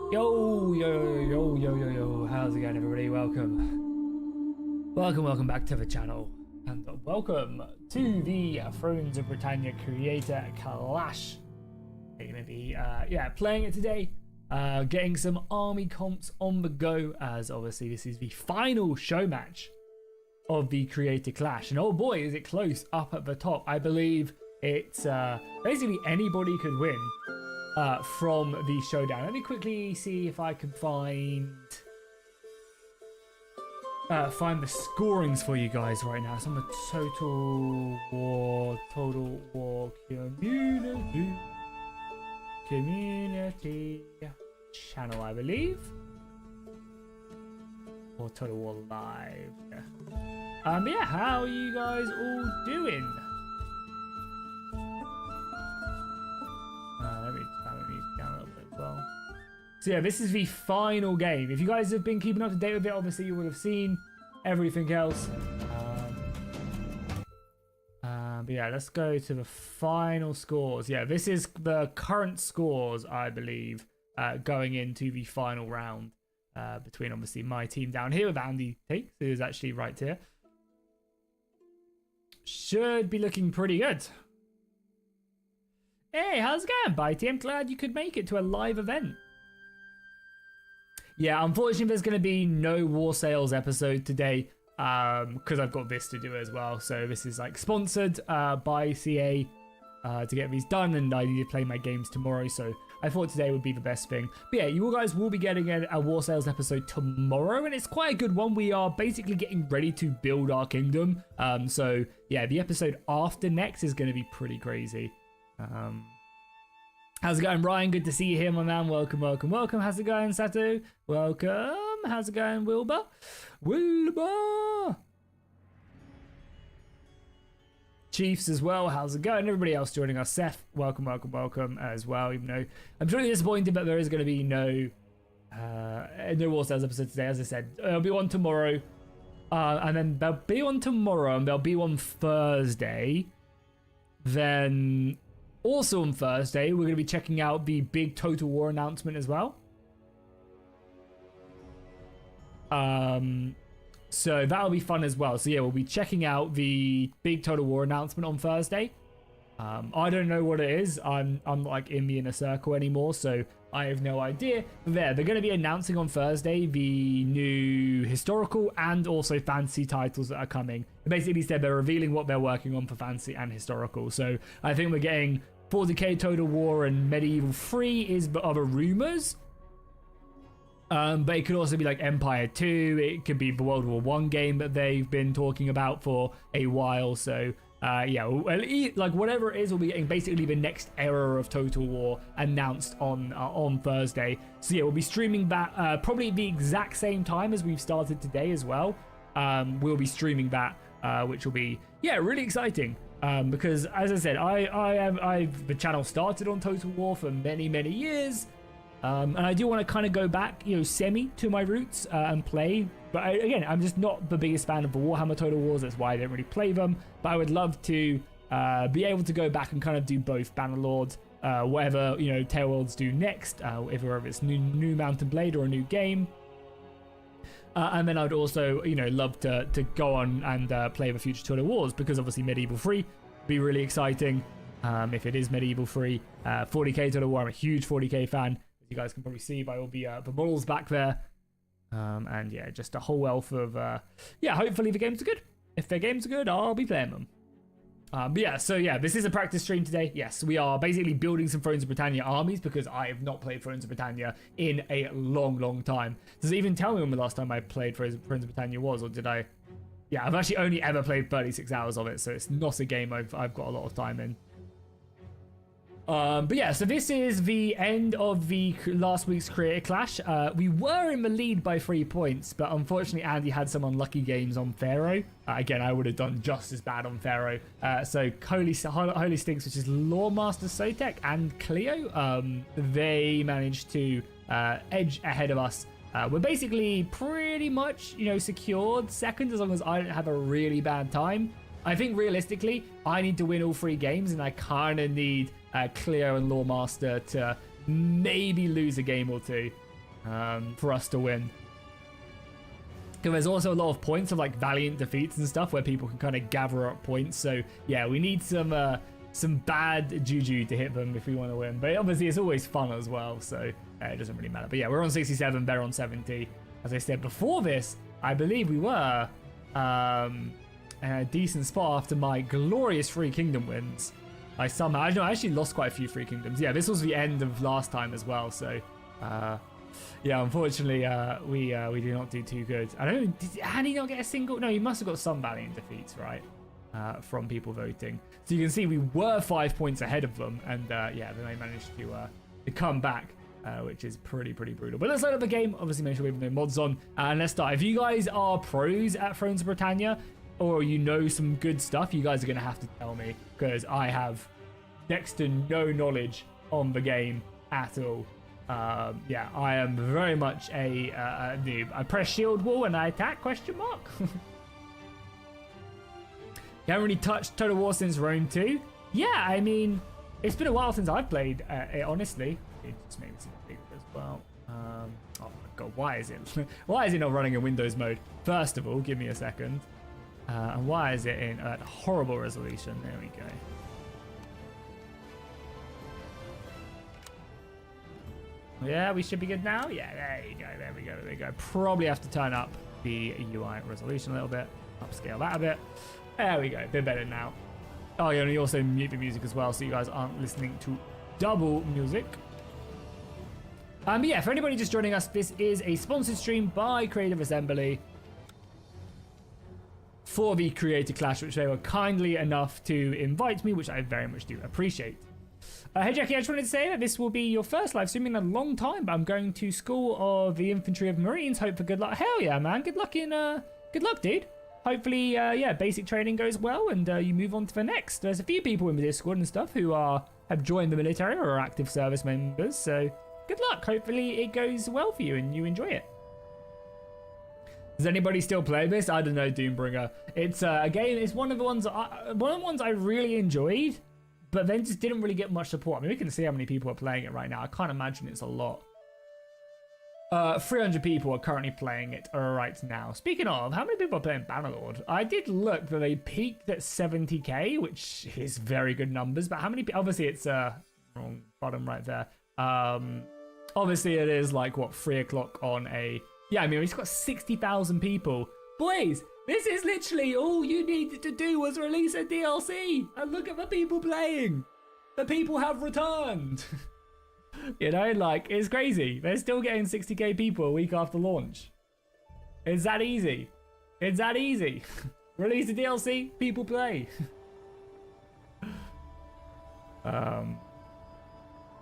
Yo, how's it going, everybody? Welcome back to the channel, and welcome to the Thrones of Britannia Creator Clash. You're gonna be, playing it today, getting some army comps on the go, as obviously this is the final show match of the Creator Clash, and oh boy, is it close up at the top. I believe it's basically anybody could win. From the showdown. Let me quickly see if I can find the scorings for you guys right now. It's on the Total War community channel, I believe, or Total War Live. Yeah, how are you guys all doing? Let me turn the music down a little bit as well. So yeah, this is the final game. If you guys have been keeping up to date with it, obviously you would have seen everything else. But yeah, let's go to the final scores. Yeah, this is the current scores, I believe, going into the final round between obviously my team down here with Andy Takes, who's actually right here. Should be looking pretty good. Hey, how's it going, Bitey? I'm glad you could make it to a live event. Yeah, unfortunately, there's going to be no War Sales episode today because I've got this to do as well. So this is like sponsored by CA to get these done, and I need to play my games tomorrow. So I thought today would be the best thing. But yeah, you guys will be getting a War Sales episode tomorrow, and it's quite a good one. We are basically getting ready to build our kingdom. So yeah, the episode after next is going to be pretty crazy. How's it going, Ryan? Good to see you here, my man. Welcome. How's it going, Satu? Welcome. How's it going, Wilbur? Chiefs as well. How's it going? Everybody else joining us. Seth, welcome as well. Even though I'm truly disappointed, but there is going to be no War Sales episode today. As I said, there'll be one tomorrow, and then there'll be one tomorrow, and there'll be one Thursday. Then also on Thursday, we're going to be checking out the big Total War announcement as well. So that'll be fun as well. So yeah, we'll be checking out the big Total War announcement on Thursday. I don't know what it is. I'm like in the inner circle anymore, so I have no idea. They're going to be announcing on Thursday the new historical and also fantasy titles that are coming. Basically said they're revealing what they're working on for fantasy and historical. So I think we're getting 40k Total War and Medieval 3 is the other rumors. But it could also be like Empire 2. It could be the World War 1 game that they've been talking about for a while. So yeah, like whatever it is, we'll be getting basically the next era of Total War announced on Thursday. So yeah, we'll be streaming that probably the exact same time as we've started today as well. We'll be streaming that, which will be really exciting. Because as I said, I've the channel started on Total War for many years. And I do want to kind of go back, semi to my roots and play. But again, I'm just not the biggest fan of the Warhammer Total Wars. That's why I don't really play them. But I would love to be able to go back and kind of do both Bannerlords, whatever, Tailworlds do next, whether it's new Mountain Blade or a new game. And then I'd also, love to go on and play the future Total Wars, because obviously Medieval 3 would be really exciting if it is Medieval 3. 40k Total War, I'm a huge 40k fan. You guys can probably see by all the models back there. And yeah, just a whole wealth of, hopefully the games are good. If their games are good, I'll be playing them. But yeah, so yeah, this is a practice stream today. Yes, we are basically building some Thrones of Britannia armies, because I have not played Thrones of Britannia in a long time. Does it even tell me when the last time I played Thrones of Britannia was, or did I? Yeah, I've actually only ever played 36 hours of it, so it's not a game I've got a lot of time in. But yeah, so this is the end of the last week's Creator Clash. We were in the lead by 3 points, but unfortunately Andy had some unlucky games on Pharaoh. Again, I would have done just as bad on Pharaoh. So Holy Stinks, which is Lawmaster Sotek and Cleo, they managed to edge ahead of us. We're basically pretty much, secured second, as long as I don't have a really bad time. I think realistically, I need to win all 3 games, and I kind of need Cleo and Lawmaster to maybe lose a game or two. for us to win. Because there's also a lot of points of like valiant defeats and stuff where people can kind of gather up points. So yeah, we need some bad juju to hit them if we want to win. But obviously it's always fun as well, so it doesn't really matter. But yeah, we're on 67, they're on 70. As I said before this, I believe we were in a decent spot after my glorious Free Kingdom wins. I actually lost quite a few Free Kingdoms. Yeah, this was the end of last time as well, so yeah, unfortunately, we did not do too good. I don't know, did Annie not get a single? No, he must have got some valiant defeats, right? From people voting. So you can see we were 5 points ahead of them, and yeah, then they managed to come back, which is pretty brutal. But let's load up the game. Obviously, make sure we have no mods on, and let's start. If you guys are pros at Thrones of Britannia, or you know some good stuff, you guys are going to have to tell me, because I have next to no knowledge on the game at all. Yeah, I am very much a noob. I press shield wall and I attack, question mark? You haven't really touched Total War since Rome 2? Yeah, I mean, it's been a while since I've played it, honestly. It just made me see the as well. Oh my god, why is it not running in Windows mode? First of all, give me a second. And why is it in horrible resolution? There we go. Yeah, we should be good now. Yeah, there you go. There we go. Probably have to turn up the UI resolution a little bit. Upscale that a bit. There we go. A bit better now. Oh, yeah, and you also mute the music as well, so you guys aren't listening to double music. But yeah, for anybody just joining us, this is a sponsored stream by Creative Assembly for the Creator Clash, which they were kindly enough to invite me, which I very much do appreciate. Hey Jackie, I just wanted to say that this will be your first live stream in a long time, but I'm going to School of the Infantry of Marines. Hope for good luck. Hell yeah, man. Good luck, dude. Hopefully, yeah, basic training goes well and you move on to the next. There's a few people in the Discord and stuff who have joined the military or are active service members, so good luck. Hopefully it goes well for you and you enjoy it. Does anybody still play this? I don't know, Doombringer. It's a game. It's one of the ones I really enjoyed, but then just didn't really get much support. I mean, we can see how many people are playing it right now. I can't imagine it's a lot. 300 people are currently playing it right now. Speaking of, how many people are playing Bannerlord? I did look that they peaked at 70k, which is very good numbers. But how many? Obviously, it's wrong bottom right there. Obviously, it is like what 3 o'clock on a. Yeah, I mean, it's got 60,000 people. Boys, this is literally all you needed to do was release a DLC. And look at the people playing. The people have returned. You know, like, it's crazy. They're still getting 60k people a week after launch. It's that easy. It's that easy. Release a DLC, people play.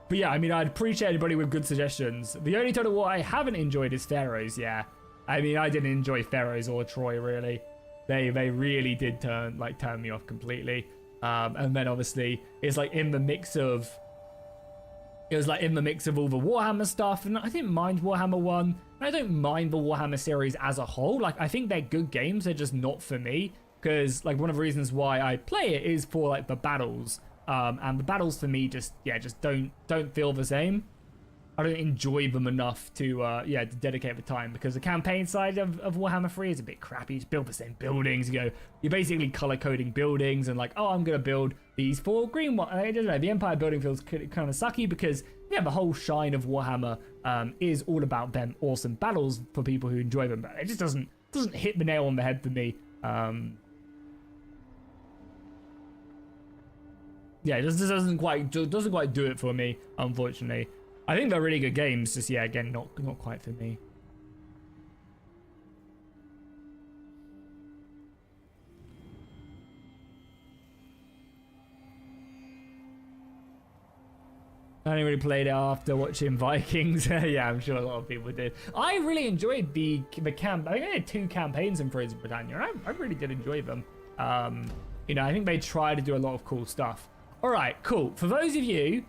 But yeah, I mean, I'd appreciate anybody with good suggestions. The only Total War I haven't enjoyed is Pharaohs, yeah. I mean, I didn't enjoy Pharaohs or Troy, really. They really did turn me off completely. And then obviously, it's like in the mix of... It was like in the mix of all the Warhammer stuff, and I didn't mind Warhammer 1. I don't mind the Warhammer series as a whole. Like, I think they're good games, they're just not for me. Because, like, one of the reasons why I play it is for, like, the battles. And the battles for me just don't feel the same. I don't enjoy them enough to to dedicate the time, because the campaign side of Warhammer 3 is a bit crappy. You just build the same buildings. You're basically color coding buildings and like, oh, I'm gonna build these 4 green ones. I don't know. The Empire building feels kind of sucky because yeah, the whole shine of Warhammer is all about them awesome battles for people who enjoy them. But it just doesn't hit the nail on the head for me. Yeah, it just doesn't quite do it for me, unfortunately. I think they're really good games, just yeah, again, not quite for me. I only really played it after watching Vikings. Yeah, I'm sure a lot of people did. I really enjoyed the camp. I think I had 2 campaigns in Thrones of Britannia, and I really did enjoy them. You know, I think they try to do a lot of cool stuff. All right, cool. For those of you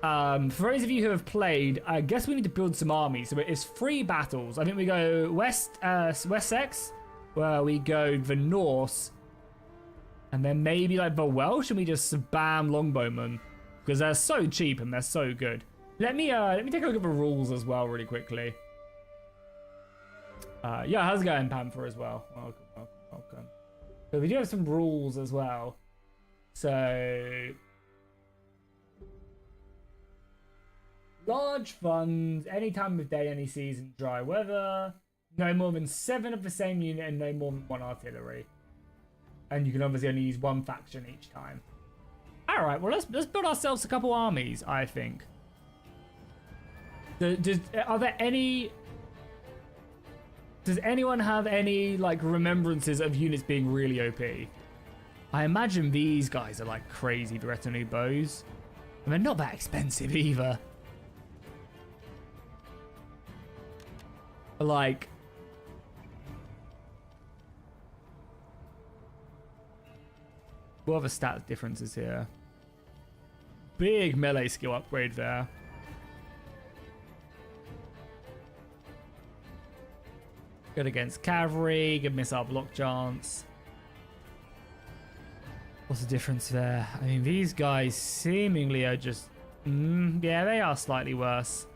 who have played, I guess we need to build some armies. So it's 3 battles. I think we go Wessex, where we go the Norse, and then maybe like the Welsh, and we just spam longbowmen because they're so cheap and they're so good. Let me take a look at the rules as well really quickly. Yeah, how's it going, Panther, as well? Welcome, welcome, welcome. So we do have some rules as well. So large funds, any time of day, any season, dry weather. No more than 7 of the same unit and no more than 1 artillery. And you can obviously only use 1 faction each time. All right, well let's build ourselves a couple armies. I think. Are there any? Does anyone have any like remembrances of units being really OP? I imagine these guys are like crazy Britannia bows. I mean, not that expensive either. Like, what are the stat differences here? Big melee skill upgrade there. Good against cavalry, good missile block chance. What's the difference there? I mean, these guys seemingly are just... yeah, they are slightly worse.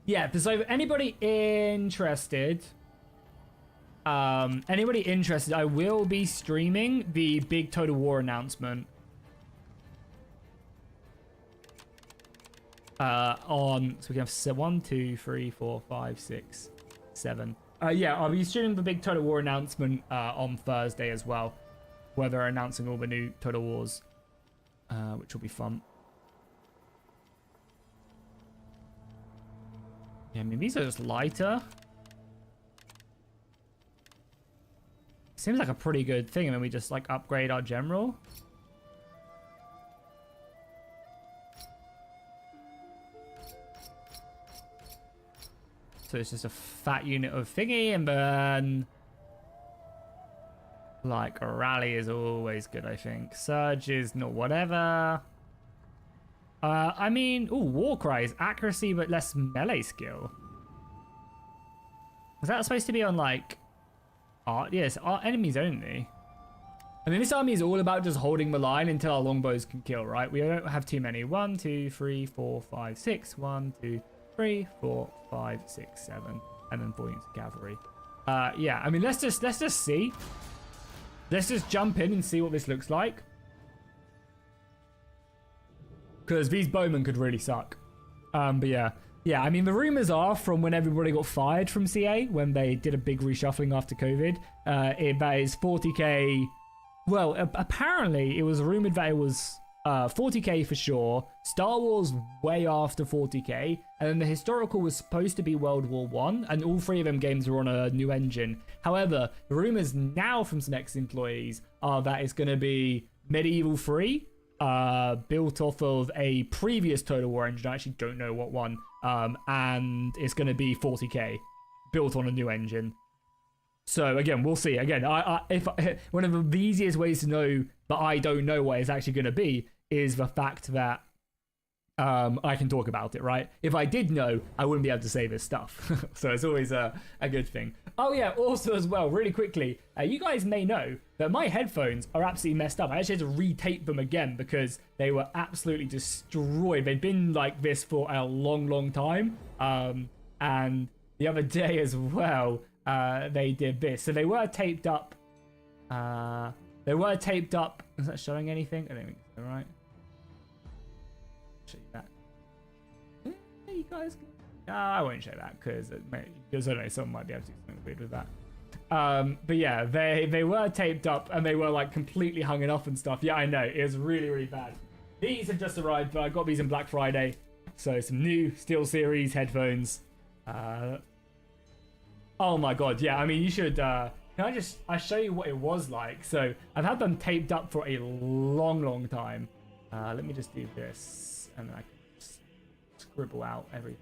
Yeah, so anybody interested... I will be streaming the big Total War announcement. So we can have 1, 2, 3, 4, 5, 6, 7. Yeah, I'll be streaming the big Total War announcement on Thursday as well, where they're announcing all the new Total Wars, which will be fun. Yeah, I mean, these are just lighter. Seems like a pretty good thing. I mean, we just like upgrade our general. So it's just a fat unit of thingy, and then like a rally is always good, I think. Surge is not whatever. I mean, war cry is accuracy but less melee skill. Was that supposed to be on like art? Yes, art enemies only. I mean, this army is all about just holding the line until our longbows can kill, right? We don't have too many. 1, 2, 3, 4, 5, 6. 1, 2, 3, 4, 5, 6, 7, and then 4 units of cavalry. Yeah, I mean, let's just see. Let's just jump in and see what this looks like. Because these bowmen could really suck. But yeah. Yeah, I mean, the rumors are from when everybody got fired from CA, when they did a big reshuffling after COVID, that is 40k. Well, apparently it was rumored that it was 40k for sure, Star Wars way after 40k, and then the historical was supposed to be World War One, and all 3 of them games were on a new engine. However, the rumors now from some ex-employees are that it's going to be Medieval 3, built off of a previous Total War engine. I actually don't know what one. And it's going to be 40k, built on a new engine. So again, we'll see. Again, one of the easiest ways to know that I don't know what it's actually going to be is the fact that I can talk about it, right? If I did know, I wouldn't be able to say this stuff. So it's always a good thing. Oh yeah, also as well, really quickly, you guys may know that my headphones are absolutely messed up. I actually had to retape them again because they were absolutely destroyed. They've been like this for a long time. And the other day as well, they did this. So they were taped up. Is that showing anything? I don't think so, right? Show you that. You guys. No, I won't show that because I don't know, someone might be able to do something weird with that. But yeah, they were taped up and they were like completely hung off and stuff. Yeah, I know, it was really bad. These have just arrived, but I got these on Black Friday. So some new SteelSeries headphones. Oh my god, yeah, I mean, you should, can I show you what it was like? So I've had them taped up for a long time. Let me just do this and then I can just scribble out everything.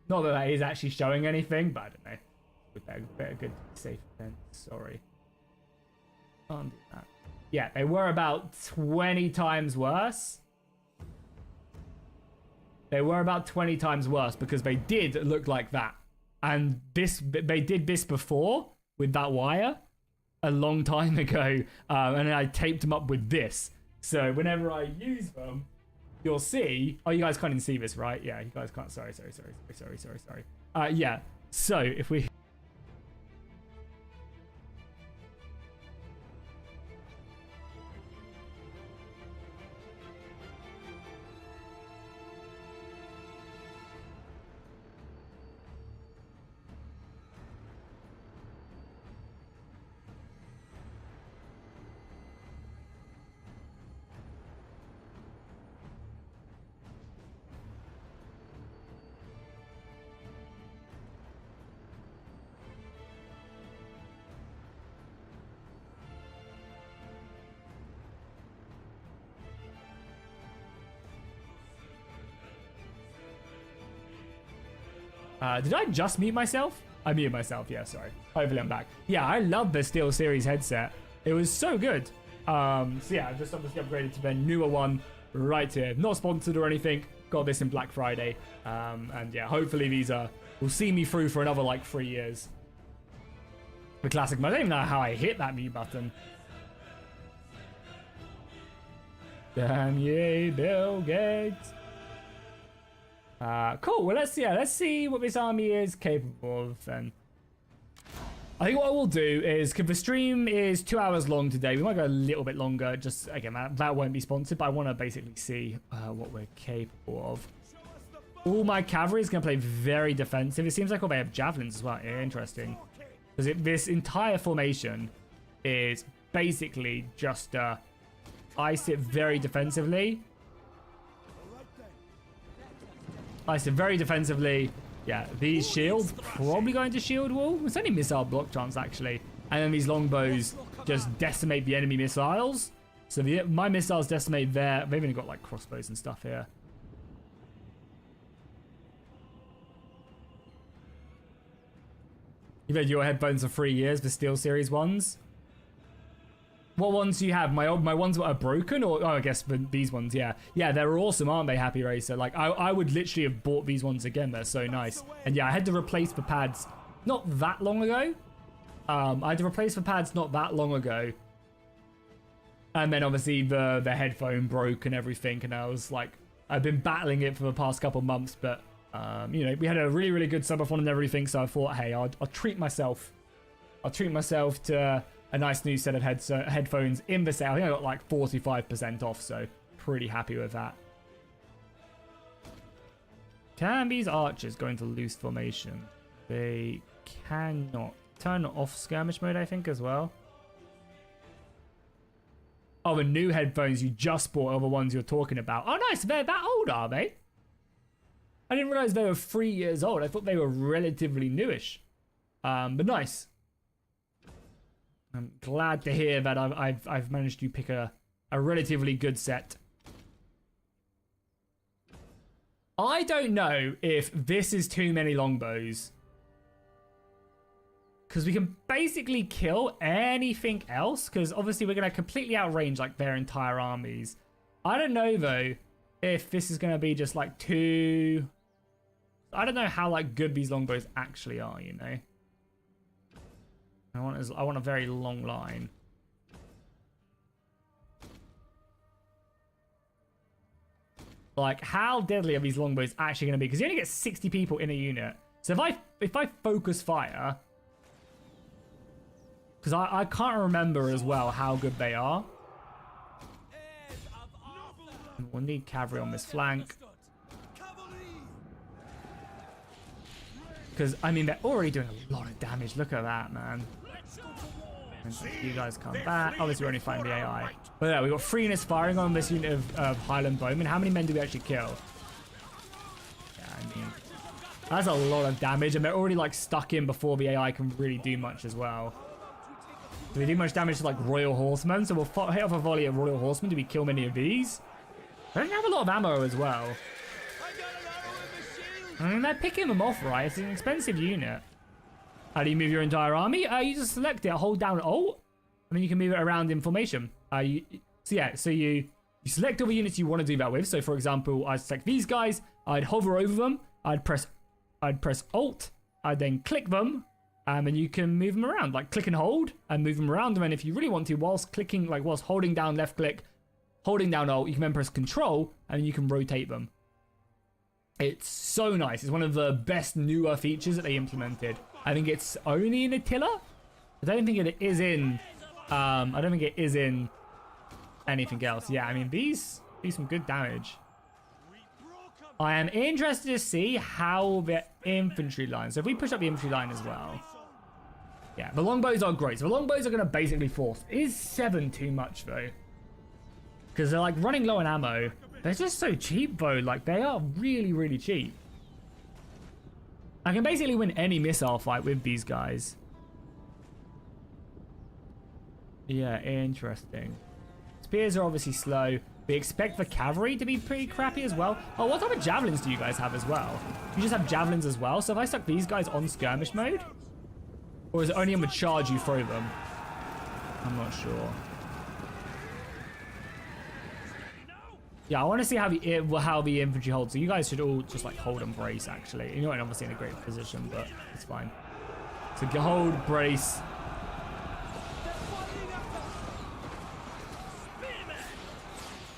Not that that is actually showing anything, but I don't know. Better good to be safe then. Sorry. Can't do that. Yeah, they were about 20 times worse. They were about 20 times worse because they did look like that. And they did this before with that wire a long time ago. And then I taped them up with this. So whenever I use them, you'll see. Oh, you guys can't even see this, right? Yeah, you guys can't. Sorry. Yeah. So if we. Did I just mute myself? I muted myself, yeah, sorry. Hopefully I'm back. Yeah, I love the Steel Series headset. It was so good. So yeah, I've just obviously upgraded to the newer one right here. Not sponsored or anything. Got this in Black Friday. And yeah, hopefully these will see me through for another like 3 years. The classic. I don't even know how I hit that mute button. Damn ye, Bill Gates. Cool. Well, let's see what this army is capable of then. I think what we'll do is, because the stream is 2 hours long today, we might go a little bit longer. Just again, that won't be sponsored, but I want to basically see what we're capable of. All my cavalry is going to play very defensive. It seems like they have javelins as well. Interesting, because this entire formation is basically just I sit very defensively. Yeah, these shields probably going to shield wall. It's only missile block chance actually. And then these longbows just decimate the enemy missiles. So my missiles decimate there. They've even got like crossbows and stuff here. You've had your headphones for 3 years, the Steel Series ones. What ones do you have? My ones that are broken, or oh, I guess these ones, yeah, they're awesome, aren't they, Happy Racer? Like I would literally have bought these ones again. They're so nice. And yeah, I had to replace the pads not that long ago. I had to replace the pads not that long ago, and then obviously the headphone broke and everything, and I was like, I've been battling it for the past couple months, but you know, we had a really good subathon and everything, so I thought, hey, I'll treat myself. I'll treat myself to a nice new set of headphones in the sale. I think I got like 45% off, so pretty happy with that. Can these archers go into loose formation? They cannot. Turn off skirmish mode, I think, as well. Oh, the new headphones you just bought are the ones you're talking about. Oh, nice. They're that old, are they? I didn't realize they were 3 years old. I thought they were relatively newish. But nice. I'm glad to hear that I've managed to pick a relatively good set. I don't know if this is too many longbows, because we can basically kill anything else, because obviously we're going to completely outrange like their entire armies. I don't know though if this is going to be just like too... I don't know how like good these longbows actually are, you know. I want a very long line. Like, how deadly are these longbows actually going to be? Because you only get 60 people in a unit. So if I focus fire, because I can't remember as well how good they are. We'll need cavalry on this flank. Because, I mean, they're already doing a lot of damage. Look at that, man. And you guys come back. Obviously, we're only fighting the AI. But yeah, we've got 3 units firing on this unit of Highland Bowmen. How many men do we actually kill? Yeah, I mean, that's a lot of damage. And they're already, like, stuck in before the AI can really do much as well. Do we do much damage to, like, Royal Horsemen? So we'll hit off a volley of Royal Horsemen. Do we kill many of these? They don't have a lot of ammo as well. I mean, they're picking them off, right? It's an expensive unit. How do you move your entire army? You just select it, hold down Alt, and then you can move it around in formation. So you select all the units you want to do that with. So for example, I select these guys, I'd hover over them, I'd press Alt, I'd then click them, and you can move them around. Like click and hold and move them around. And then if you really want to, whilst holding down left click, holding down Alt, you can then press Control and you can rotate them. It's so nice. It's one of the best newer features that they implemented. I think it's only in Attila. I don't think it is in. I don't think it is in anything else. Yeah, I mean these do some good damage. I am interested to see how the infantry line. So if we push up the infantry line as well. Yeah, the longbows are great. So the longbows are going to basically force. Is 7 too much though? Because they're like running low on ammo. They're just so cheap though. Like they are really, really cheap. I can basically win any missile fight with these guys. Yeah, interesting. Spears are obviously slow. We expect the cavalry to be pretty crappy as well. Oh, what type of javelins do you guys have as well? You just have javelins as well? So if I stuck these guys on skirmish mode? Or is it only on the charge you throw them? I'm not sure. Yeah, I want to see how the infantry holds. So you guys should all just like hold and brace actually. You're not obviously in a great position, but it's fine. So hold, brace.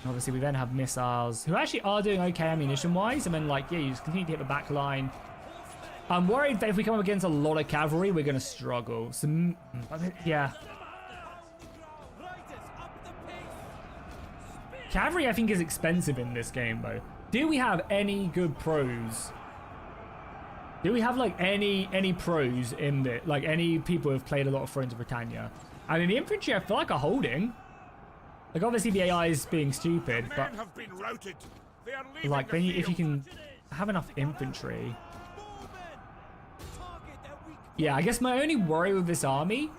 Obviously, we then have missiles who actually are doing okay ammunition-wise. And then, like, yeah, you just continue to hit the back line. I'm worried that if we come up against a lot of cavalry, we're going to struggle. So, yeah. Cavalry, I think, is expensive in this game, though. Do we have any good pros? Do we have, like, any pros in the... Like, any people who have played a lot of Thrones of Britannia? I mean, the infantry, I feel like, are holding. Like, obviously, the AI is being stupid, but... Like, then if you can have enough infantry... Yeah, I guess my only worry with this army...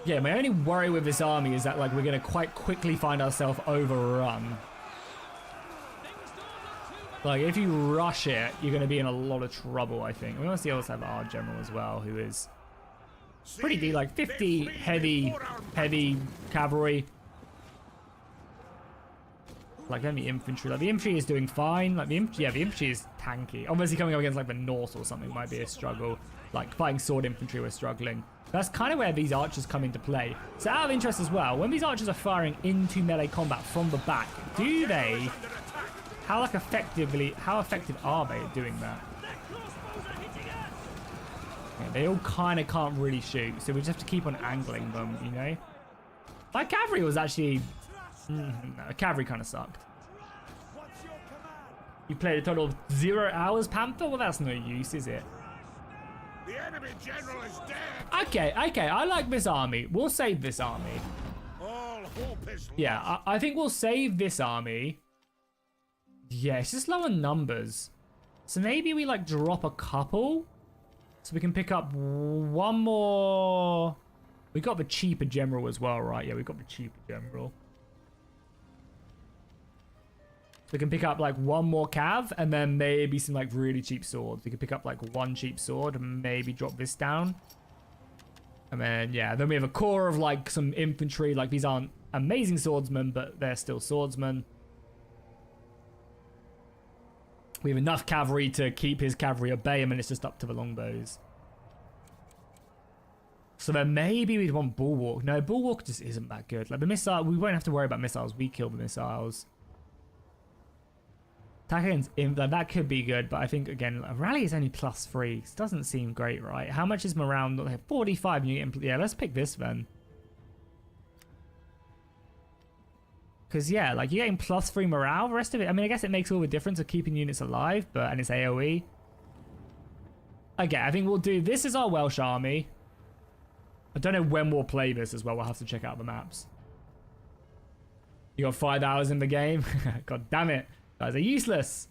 Yeah, my only worry with this army is that, like, we're going to quite quickly find ourselves overrun. Like, if you rush it, you're going to be in a lot of trouble, I think. We also have our general as well, who is... pretty deep, like 50 heavy cavalry. Like then the infantry. Like the infantry is doing fine. Like the infantry is tanky. Obviously coming up against like the Norse or something might be a struggle. Like fighting sword infantry, we're struggling. That's kind of where these archers come into play. So out of interest as well, when these archers are firing into melee combat from the back, do they? How effective are they at doing that? Yeah, they all kind of can't really shoot, so we just have to keep on angling them, you know? Like, cavalry was actually... no, cavalry kind of sucked. You played a total of 0 hours, Panther? Well, that's no use, is it? The enemy general is dead. Okay, I like this army. We'll save this army. All hope is lost. Yeah, I think we'll save this army. Yeah, it's just low on numbers. So maybe we, like, drop a couple... So we can pick up one more... We got the cheaper general as well, right? Yeah, we got the cheaper general. So we can pick up like one more cav and then maybe some like really cheap swords. We can pick up like one cheap sword and maybe drop this down. And then, yeah, then we have a core of like some infantry. Like these aren't amazing swordsmen, but they're still swordsmen. We have enough cavalry to keep his cavalry at bay, and then it's just up to the longbows. So then maybe we'd want Bulwark. No, Bulwark just isn't that good. Like the missile, we won't have to worry about missiles. We kill the missiles. Attack against like, that could be good, but I think again, rally is only +3. This doesn't seem great, right? How much is morale? 45. Yeah, let's pick this then. Because, yeah, like, you're getting +3 morale. The rest of it, I mean, I guess it makes all the difference of keeping units alive, and it's AoE. Okay, I think we'll do... This is our Welsh army. I don't know when we'll play this as well. We'll have to check out the maps. You got 5 hours in the game? God damn it. Guys are useless.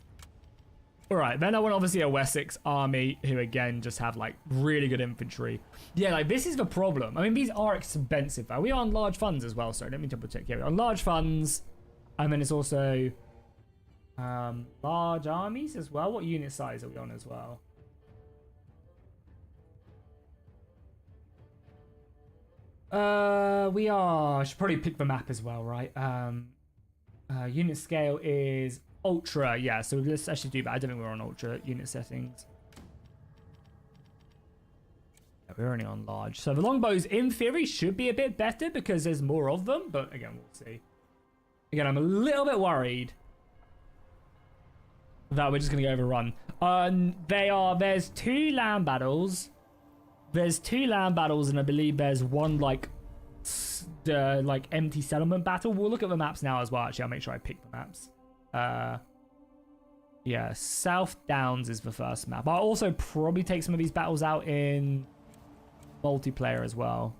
Alright, then I want obviously a Wessex army who, again, just have, like, really good infantry. Yeah, like, this is the problem. I mean, these are expensive, though. We are on large funds as well. Sorry, let me double check. Yeah, we're on large funds. And then it's also large armies as well. What unit size are we on as well? We are... I should probably pick the map as well, right? Unit scale is ultra. Yeah, so let's actually do that. I don't think we're on ultra unit settings. Yeah, we're only on large. So the longbows, in theory, should be a bit better because there's more of them. But again, we'll see. Again, I'm a little bit worried that we're just going to get overrun. There's 2 land battles. There's 2 land battles, and I believe there's one, like empty settlement battle. We'll look at the maps now as well. Actually, I'll make sure I pick the maps. Yeah, South Downs is the first map. I'll also probably take some of these battles out in multiplayer as well.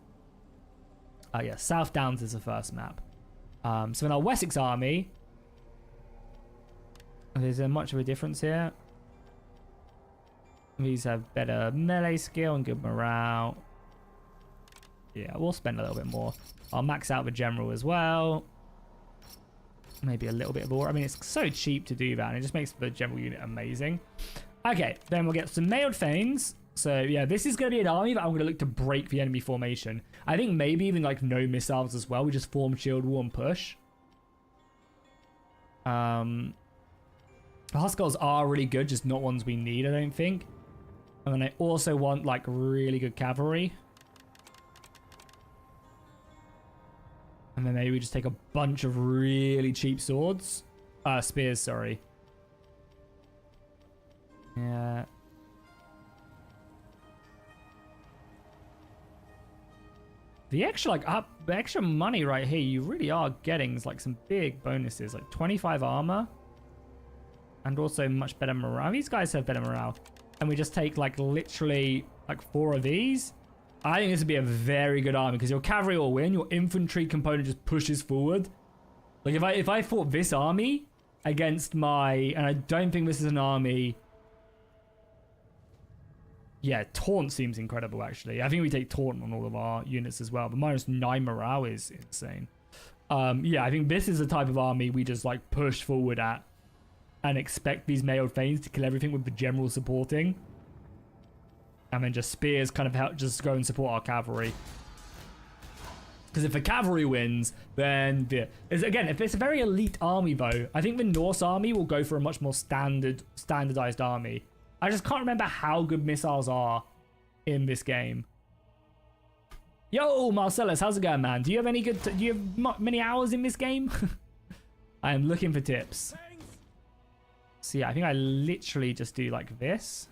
Yeah, South Downs is the first map. So in our Wessex army, is there much of a difference here? These have better melee skill and good morale. Yeah, we'll spend a little bit more. I'll max out the general as well. Maybe a little bit more. I mean, it's so cheap to do that, and it just makes the general unit amazing. Okay, then we'll get some mailed thanes. So yeah, this is going to be an army that I'm going to look to break the enemy formation. I think maybe even like no missiles as well. We just form shield wall and push. The Huskars are really good, just not ones we need, I don't think. And then I also want like really good cavalry. And then maybe we just take a bunch of really cheap swords. Spears, sorry. Yeah. The extra, the extra money right here, you really are getting like some big bonuses. Like 25 armor. And also much better morale. These guys have better morale. And we just take like literally like 4 of these. I think this would be a very good army because your cavalry will win. Your infantry component just pushes forward. Like if I fought this army against and I don't think this is an army. Yeah, taunt seems incredible actually. I think we take taunt on all of our units as well. But -9 morale is insane. Yeah, I think this is the type of army we just like push forward at and expect these mailed thanes to kill everything with the general supporting. And then just spears kind of help just go and support our cavalry. Because if the cavalry wins, then again, if it's a very elite army though, I think the Norse army will go for a much more standardized army. I just can't remember how good missiles are in this game. Yo, Marcellus, how's it going, man? Do you have many hours in this game? I am looking for tips. So yeah, I think I literally just do like this.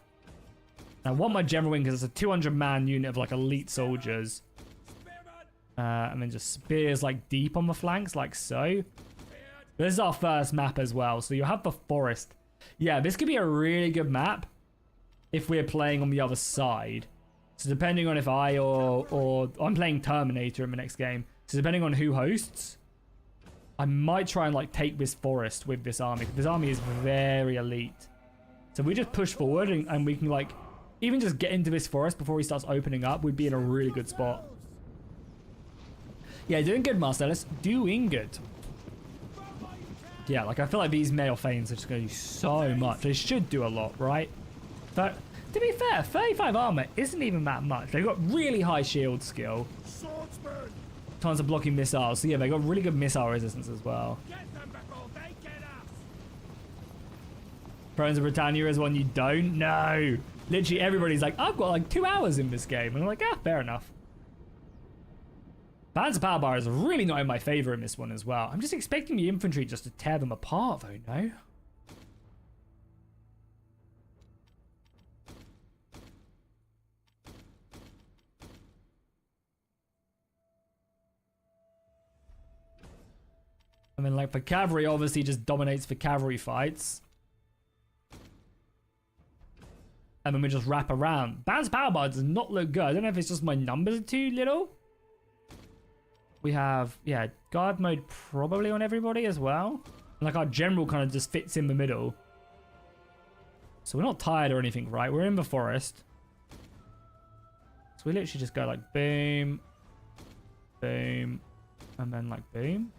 I want my general wing because it's a 200-man unit of like elite soldiers. And then just spears like deep on the flanks like so. This is our first map as well. So you have the forest. Yeah, this could be a really good map if we're playing on the other side. So depending on if or I'm playing Terminator in the next game. So depending on who hosts, I might try and like take this forest with this army. This army is very elite. So we just push forward and we can like even just get into this forest before he starts opening up. We'd be in a really good spot. Yeah, doing good, Marcellus. Doing good. Yeah, like I feel like these male thanes are just going to do so much. They should do a lot, right? But to be fair, 35 armor isn't even that much. They've got really high shield skill. Tons of blocking missiles. So yeah, they got really good missile resistance as well. Thrones of Britannia is one you don't? No. Literally everybody's like, I've got like 2 hours in this game. And I'm like, fair enough. Panzer Power Bar is really not in my favor in this one as well. I'm just expecting the infantry just to tear them apart though, no? I mean, like, the cavalry obviously just dominates the cavalry fights. And then we just wrap around. Panzer Power Bar does not look good. I don't know if it's just my numbers are too little. We have, yeah, guard mode probably on everybody as well. And like our general kind of just fits in the middle. So we're not tired or anything, right? We're in the forest. So we literally just go like boom, boom, and then like boom.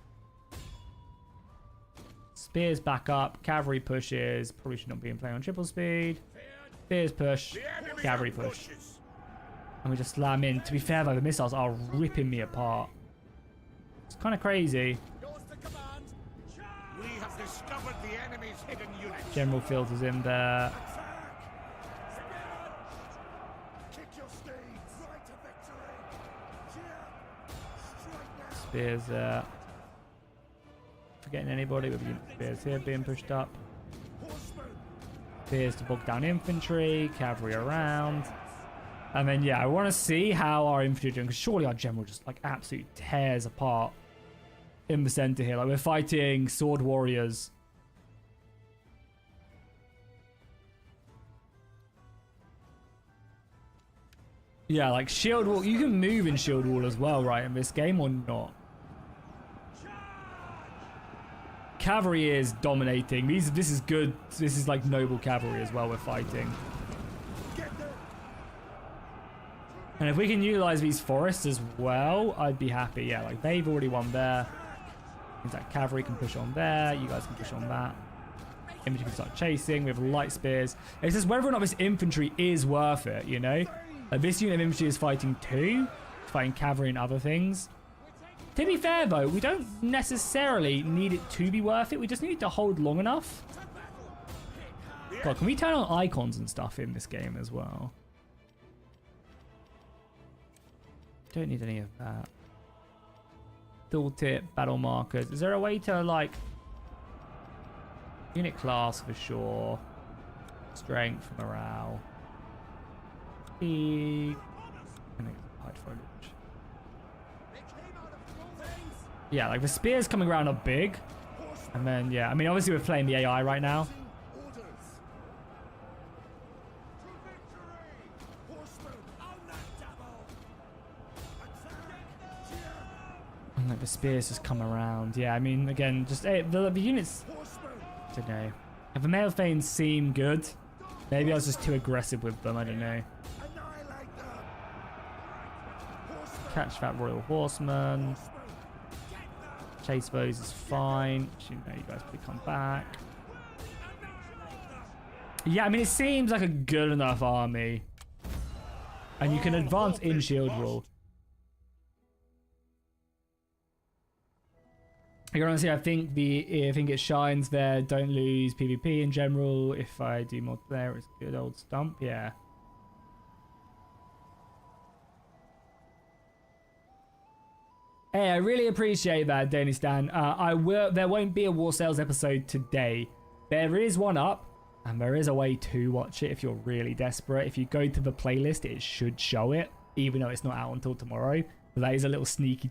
Spears back up, cavalry pushes. Probably should not be in play on triple speed. Spears push, cavalry push. And we just slam in. To be fair though, the missiles are ripping me apart. It's kind of crazy. discovered the enemy's hidden unit. General filters in there. Kick your steeds. Right to victory. Spears there. Forgetting anybody, but spears here being pushed up. Spears to bog down infantry, cavalry around. And then, yeah, I want to see how our infantry are doing, because surely our general just, like, absolutely tears apart in the center here. Like, we're fighting sword warriors. Yeah, like, shield wall. You can move in shield wall as well, right, in this game, or not? Cavalry is dominating. This is good. This is, like, noble cavalry as well we're fighting. And if we can utilize these forests as well, I'd be happy. Yeah, like they've already won there. Means that cavalry can push on there. You guys can push on that. Infantry can start chasing. We have light spears. It's just whether or not this infantry is worth it, you know? Like this unit of infantry is fighting two. Fighting cavalry and other things. To be fair, though, we don't necessarily need it to be worth it. We just need it to hold long enough. God, can we turn on icons and stuff in this game as well? Don't need any of that. Tooltip, battle markers. Is there a way to, like... Unit class for sure. Strength, morale. Speed. And hide foliage. Yeah, like the spears coming around are big. And then, yeah. I mean, obviously we're playing the AI right now. Like the spears just come around. Yeah, I mean, again, just the units. I don't know. If the male Thanes seem good, maybe I was just too aggressive with them. I don't know. Catch that Royal Horseman. Chase those is fine. You know, you guys probably come back. Yeah, I mean, it seems like a good enough army, and you can advance in shield wall. Honestly, I think it shines there. Don't lose PvP in general. If I do multiplayer, it's a good old stump. Yeah. Hey, I really appreciate that, Danistan. There won't be a War Sales episode today. There is one up, and there is a way to watch it if you're really desperate. If you go to the playlist, it should show it, even though it's not out until tomorrow. But that is a little sneaky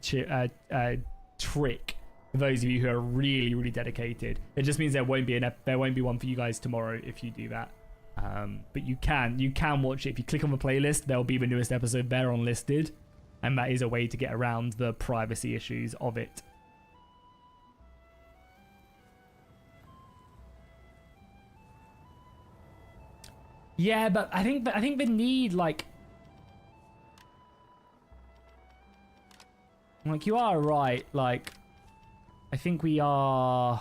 trick. For those of you who are really, really dedicated, it just means there won't be one for you guys tomorrow if you do that. But you can watch it if you click on the playlist. There'll be the newest episode there unlisted, and that is a way to get around the privacy issues of it. Yeah, but I think the need like you are right, like. I think we are...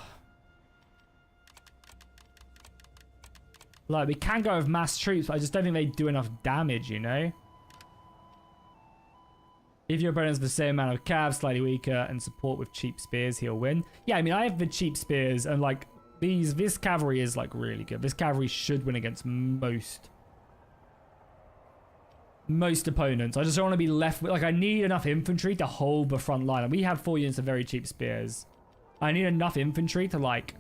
Like, we can go with mass troops, but I just don't think they do enough damage, you know? If your opponent's the same amount of cav, slightly weaker, and support with cheap spears, he'll win. Yeah, I mean, I have the cheap spears, and, like, this cavalry is, like, really good. This cavalry should win against most opponents. I just don't want to be left with... Like, I need enough infantry to hold the front line. And we have 4 units of very cheap spears. I need enough infantry to, like,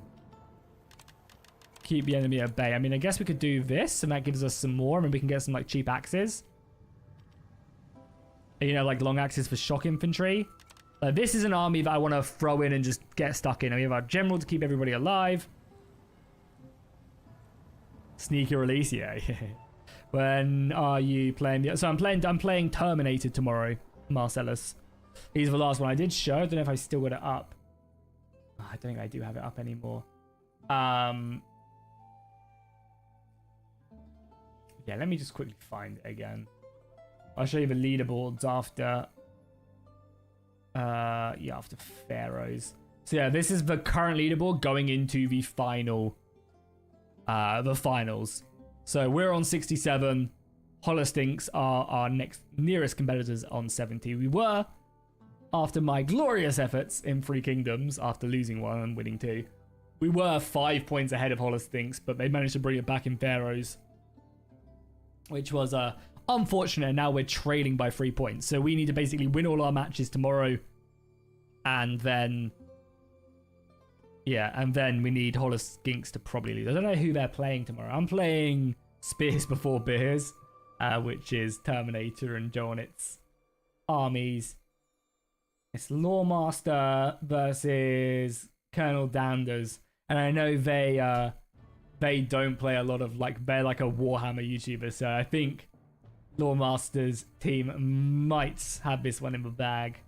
keep the enemy at bay. I mean, I guess we could do this, and that gives us some more. I mean, we can get some, like, cheap axes. You know, like, long axes for shock infantry. This is an army that I want to throw in and just get stuck in. We have our general to keep everybody alive. Sneaky release, yeah. When are you playing? So I'm playing Terminator tomorrow, Marcellus. He's the last one I did show. I don't know if I still got it up. I don't think I do have it up anymore. Yeah, let me just quickly find it again. I'll show you the leaderboards after. Yeah, after Pharaohs. So yeah, this is the current leaderboard going into the final. The finals. So we're on 67. Holostinks are our nearest competitors on 70. We were, after my glorious efforts in 3 Kingdoms, after losing 1 and winning 2, We were 5 points ahead of Holostinks, but they managed to bring it back in Pharaohs, which was unfortunate. And now we're trailing by 3 points. So we need to basically win all our matches tomorrow. And then... yeah, and then we need Holostinks to probably lose. I don't know who they're playing tomorrow. I'm playing Spears Before Beers, which is Terminator and Jonit's armies. It's Lawmaster versus Colonel Danders. And I know they don't play a lot of, like, they're like a Warhammer YouTuber, so I think Lawmaster's team might have this one in the bag.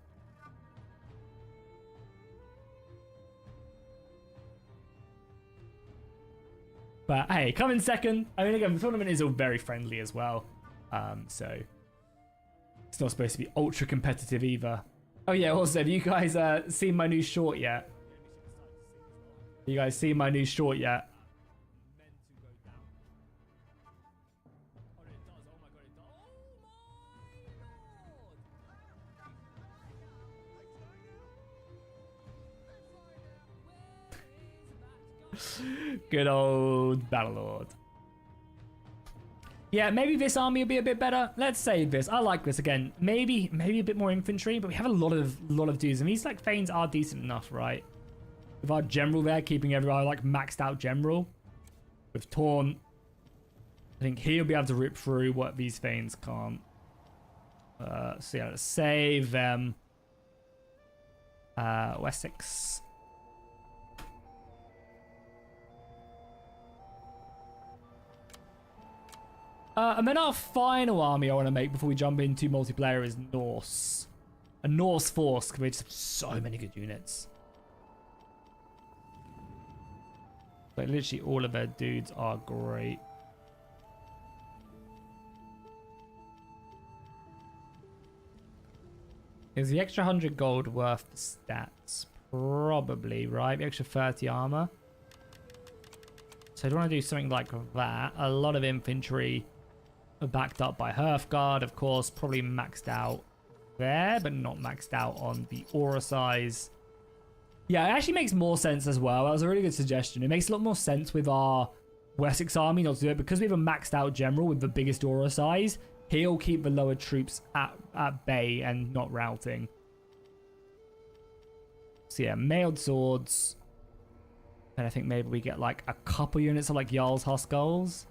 But hey, come in second. I mean, again, the tournament is all very friendly as well. So it's not supposed to be ultra competitive either. Oh yeah, also, have you guys seen my new short yet? You guys seen my new short yet? Good old Battlelord. Yeah, maybe this army will be a bit better. Let's save this. I like this again. Maybe a bit more infantry, but we have a lot of dudes, and these like Thanes are decent enough, right? With our general there, keeping everyone like maxed out general. With Taunt, I think he'll be able to rip through what these Thanes can't. So yeah, let's save them. Wessex. And then our final army I want to make before we jump into multiplayer is Norse. A Norse force, because we just have so many good units. Like, literally all of their dudes are great. Is the extra 100 gold worth the stats? Probably, right? The extra 30 armor. So I want to do something like that. A lot of infantry backed up by Hearthguard, of course. Probably maxed out there, but not maxed out on the aura size. Yeah, it actually makes more sense as well. That was a really good suggestion. It makes a lot more sense with our Wessex army not to do it, because we have a maxed out general with the biggest aura size. He'll keep the lower troops at bay and not routing. So yeah, mailed swords. And I think maybe we get like a couple units of like Jarl's Huskarls.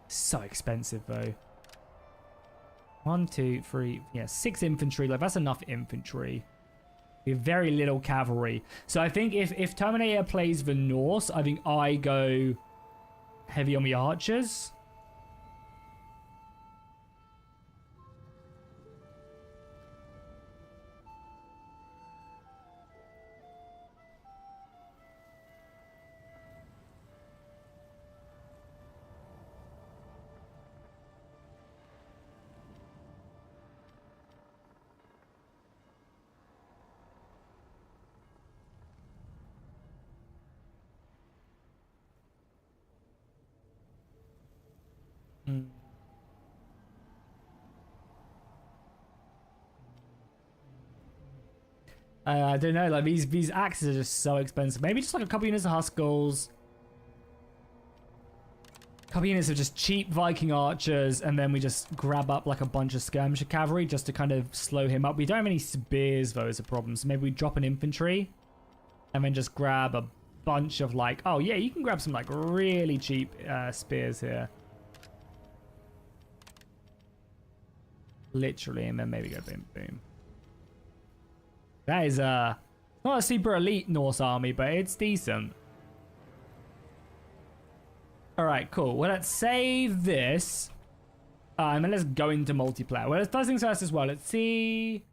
So expensive though. 1, 2, 3, yeah, 6 infantry. Like that's enough infantry. We have very little cavalry. So I think if Terminator plays the Norse, I think I go heavy on the archers. I don't know, like these axes are just so expensive. Maybe just like a couple units of Huskarls. A couple units of just cheap Viking archers, and then we just grab up like a bunch of skirmisher cavalry just to kind of slow him up. We don't have any spears though, is a problem. So maybe we drop an infantry and then just grab a bunch of like, oh yeah, you can grab some like really cheap spears here. Literally, and then maybe go boom, boom. That is not a super elite Norse army, but it's decent. Alright, cool. Well, let's save this. And then let's go into multiplayer. Well, first things first as well. Let's see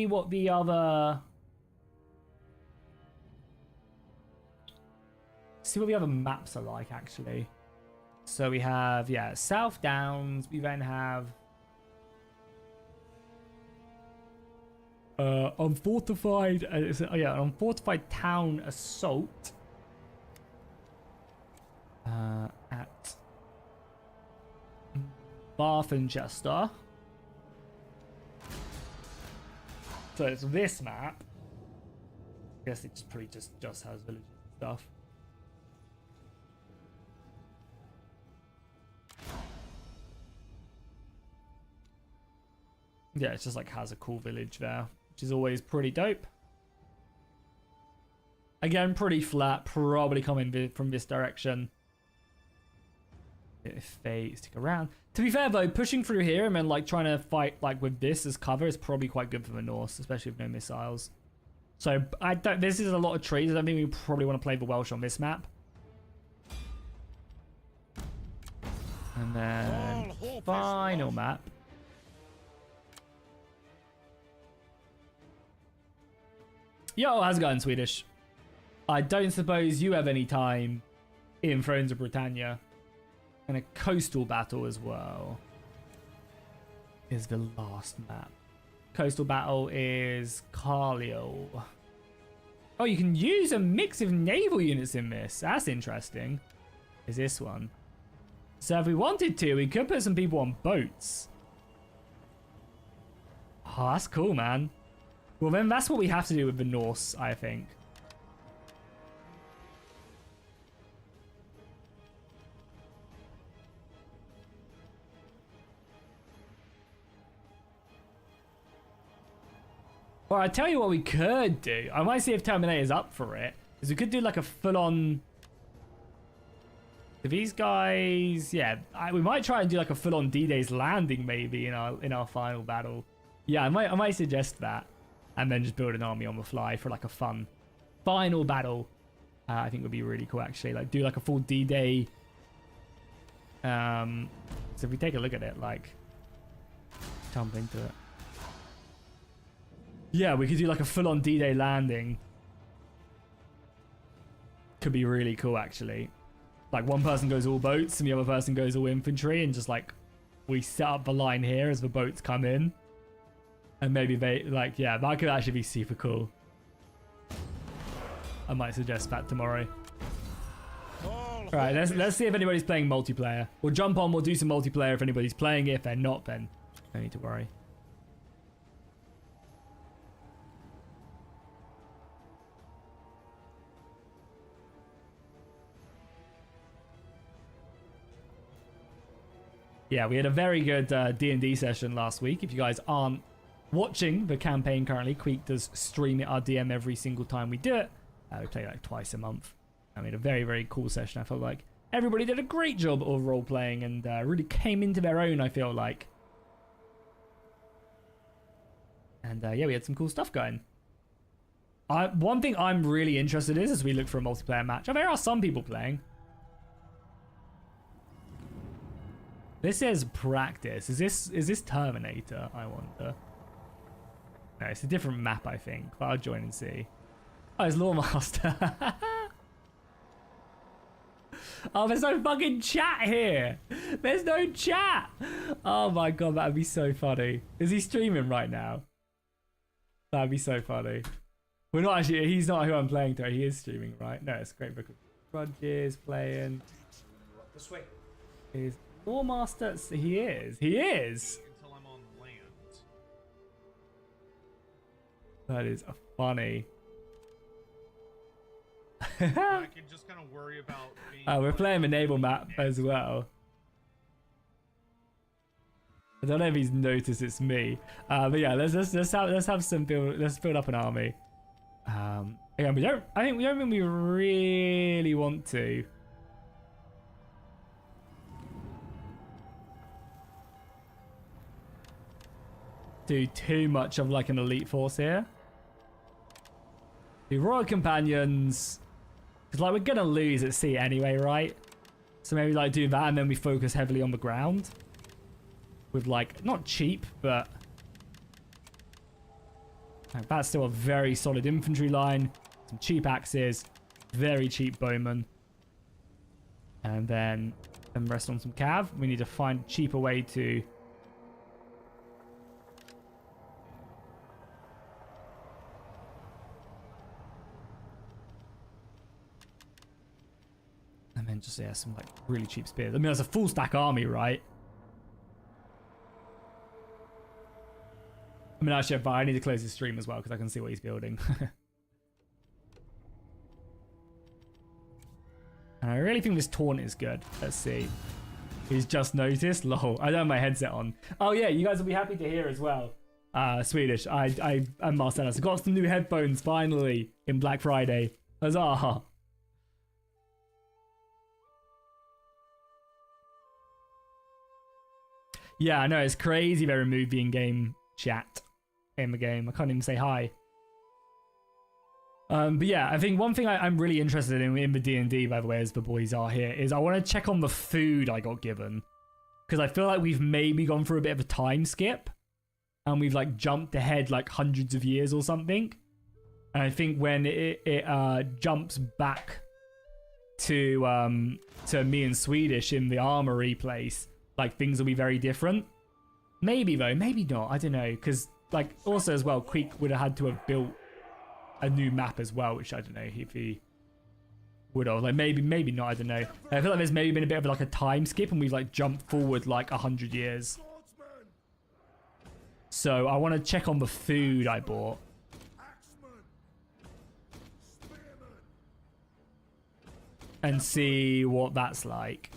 what the other... See what the other maps are like, actually. So we have, yeah, South Downs. We then have... unfortified, unfortified town assault at Barthenchester. So it's this map. I guess it just probably just has villages and stuff. Yeah, it's just like has a cool village there, which is always pretty dope. Again, pretty flat, probably coming from this direction. If they stick around. To be fair though, pushing through here and then like trying to fight like with this as cover is probably quite good for the Norse, especially with no missiles. So I don't. This is a lot of trees. I don't think we probably want to play the Welsh on this map. And then final map. Yo, how's it going, Swedish? I don't suppose you have any time in Thrones of Britannia. And a coastal battle as well is the last map. Coastal battle is Carlio. Oh, you can use a mix of naval units in this. That's interesting. Is this one? So if we wanted to, we could put some people on boats. Oh, that's cool, man. Well, then that's what we have to do with the Norse, I think. Or I tell you what we could do. I might see if Terminator's up for it. Because we could do like a full-on... These guys... Yeah, we might try and do like a full-on D-Day's landing maybe in our final battle. Yeah, I might suggest that. And then just build an army on the fly for like a fun final battle. I think would be really cool actually. Like do like a full D-Day. So if we take a look at it, like... Jump into it. Yeah, we could do like a full-on D-Day landing. Could be really cool, actually. Like one person goes all boats and the other person goes all infantry, and just like we set up the line here as the boats come in. And maybe they, like, yeah, that could actually be super cool. I might suggest that tomorrow. Alright, let's see if anybody's playing multiplayer. We'll jump on, we'll do some multiplayer if anybody's playing it. If they're not, then no need to worry. Yeah, we had a very good D&D session last week. If you guys aren't watching the campaign currently, Queek does stream it our DM every single time we do it. We play like twice a month. I mean, a very, very cool session. I felt like everybody did a great job of role-playing and really came into their own, I feel like. And yeah, we had some cool stuff going. One thing I'm really interested in is as we look for a multiplayer match. There are some people playing. This says practice. Is this Terminator? I wonder. No, it's a different map, I think. But I'll join and see. Oh, it's Lawmaster. Oh, there's no fucking chat here. There's no chat. Oh my god, that'd be so funny. Is he streaming right now? That'd be so funny. We're not actually. He's not who I'm playing to. He is streaming, right? No, it's a great book of grudges playing. This way. Is Lawmaster? He is. He is. Until I'm on land. That is funny. I can just kind of worry about being... Oh, we're playing the naval map as well. I don't know if he's noticed it's me. But yeah, let's have some build. Let's build up an army. Again, I don't think we really want to. Do too much of like an elite force here. The Royal Companions, because like we're gonna lose at sea anyway, right? So maybe like do that and then we focus heavily on the ground with like not cheap, but like, that's still a very solid infantry line. Some cheap axes, very cheap bowmen, and then rest on some cav. We need to find a cheaper way to. And then just, yeah, some like really cheap spears. I mean, that's a full stack army, right? I mean, actually, but I need to close his stream as well because I can see what he's building. I really think this taunt is good. Let's see. He's just noticed. Lol. I don't have my headset on. Oh yeah, you guys will be happy to hear as well. Swedish. I'm Marcellus. I got some new headphones finally in Black Friday. Huzzah. Yeah, I know. It's crazy very movie in-game chat in the game. I can't even say hi. But yeah, I think one thing I'm really interested in the D&D, by the way, as the boys are here, is I want to check on the food I got given. Because I feel like we've maybe gone through a bit of a time skip. And we've like jumped ahead like hundreds of years or something. And I think when it jumps back to me and Swedish in the armory place, like things will be very different. Maybe though, maybe not. I don't know. Because like also as well, Queek would have had to have built a new map as well, which I don't know if he would have. Like maybe not. I don't know. I feel like there's maybe been a bit of like a time skip, and we've like jumped forward like 100 years. So I want to check on the food I bought. And see what that's like.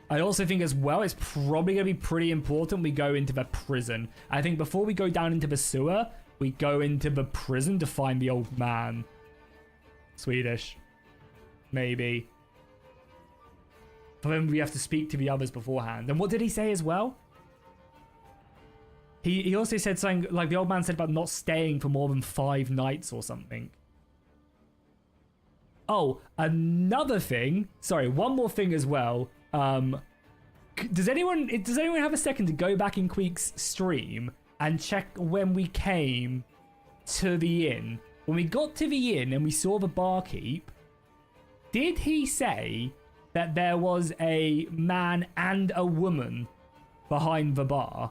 I also think as well, it's probably going to be pretty important we go into the prison. I think before we go down into the sewer, we go into the prison to find the old man. Swedish. Maybe. But then we have to speak to the others beforehand. And what did he say as well? He also said something, like the old man said about not staying for more than 5 nights or something. Oh, another thing. Sorry, one more thing as well. Does anyone have a second to go back in Queek's stream and check when we came to the inn? When we got to the inn and we saw the barkeep, did he say that there was a man and a woman behind the bar?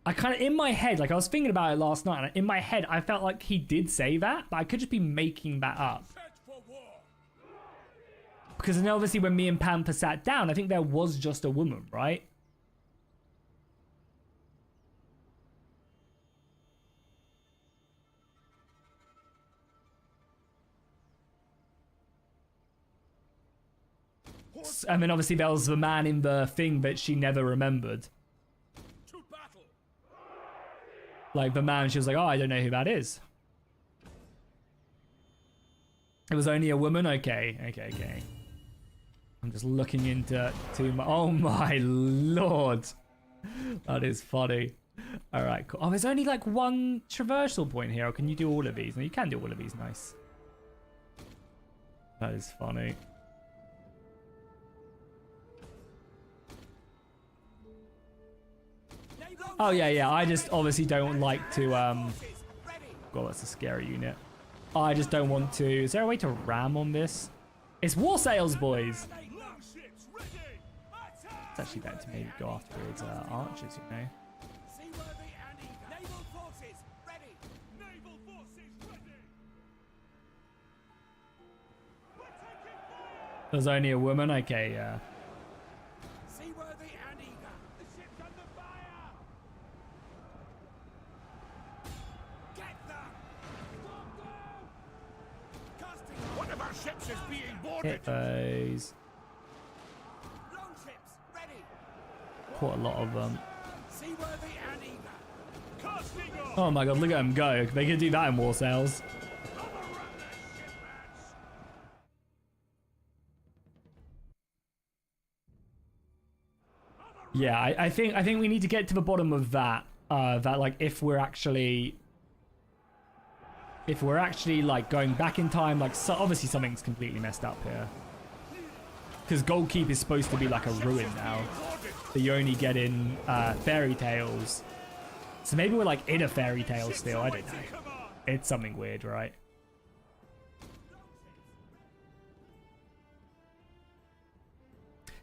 I kind of, in my head, like I was thinking about it last night, and in my head, I felt like he did say that, but I could just be making that up. Because then obviously when me and Panther sat down, I think there was just a woman, right? And then obviously there was the man in the thing that she never remembered. Like the man, she was like, oh, I don't know who that is. It was only a woman? Okay. I'm just looking into my... Oh my lord. That is funny. All right, cool. Oh, there's only like one traversal point here. Or can you do all of these? No, you can do all of these. Nice. That is funny. Oh, yeah. I just obviously don't like to... God, that's a scary unit. I just don't want to... Is there a way to ram on this? It's war sales, boys! It's actually better to maybe go afterwards archers, you know? There's only a woman? Okay, yeah. Hit those. Quite a lot of them. Oh my god, look at them go. They can do that in war sales. Yeah, I think we need to get to the bottom of that. That like if we're actually like going back in time, like so obviously something's completely messed up here. Because Gold Keep is supposed to be like a ruin now. That you only get in fairy tales. So maybe we're like in a fairy tale still, I don't know. It's something weird, right?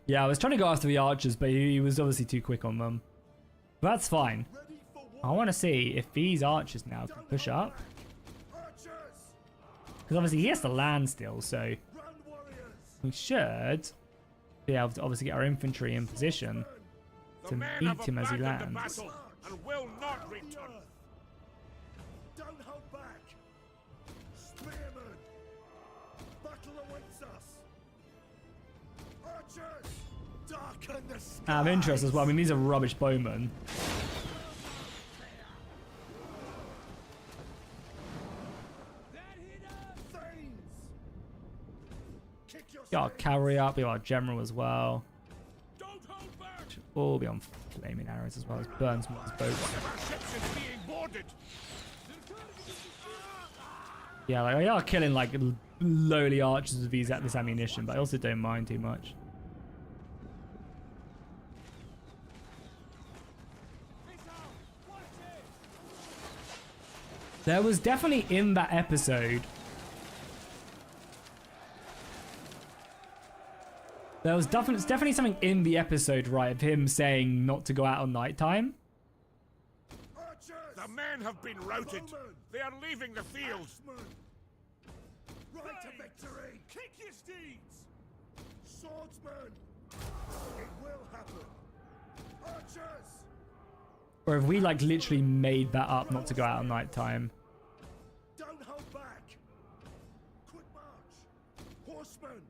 Yeah, I was trying to go after the archers, but he was obviously too quick on them. But that's fine. I want to see if these archers now can push up. Because obviously he has to land still, so we should be able to obviously get our infantry in position to meet him as he lands. Archers, darken the sky. Out of interest as well, I mean, these are rubbish bowmen. Got our cavalry up, we got our general as well. Don't hold back. Should all be on flaming arrows as well as burns one's boats. Our ships is being boarded. Yeah, like, we are killing like lowly archers with this ammunition, but I also don't mind too much. There was definitely in that episode. There was definitely something in the episode, right, of him saying not to go out on nighttime. The men have been routed. They are leaving the field. Right to victory. Kick your steeds. Swordsman. It will happen. Archers. Or have we like literally made that up not to go out on nighttime? Don't hold back. Quick march. Horsemen.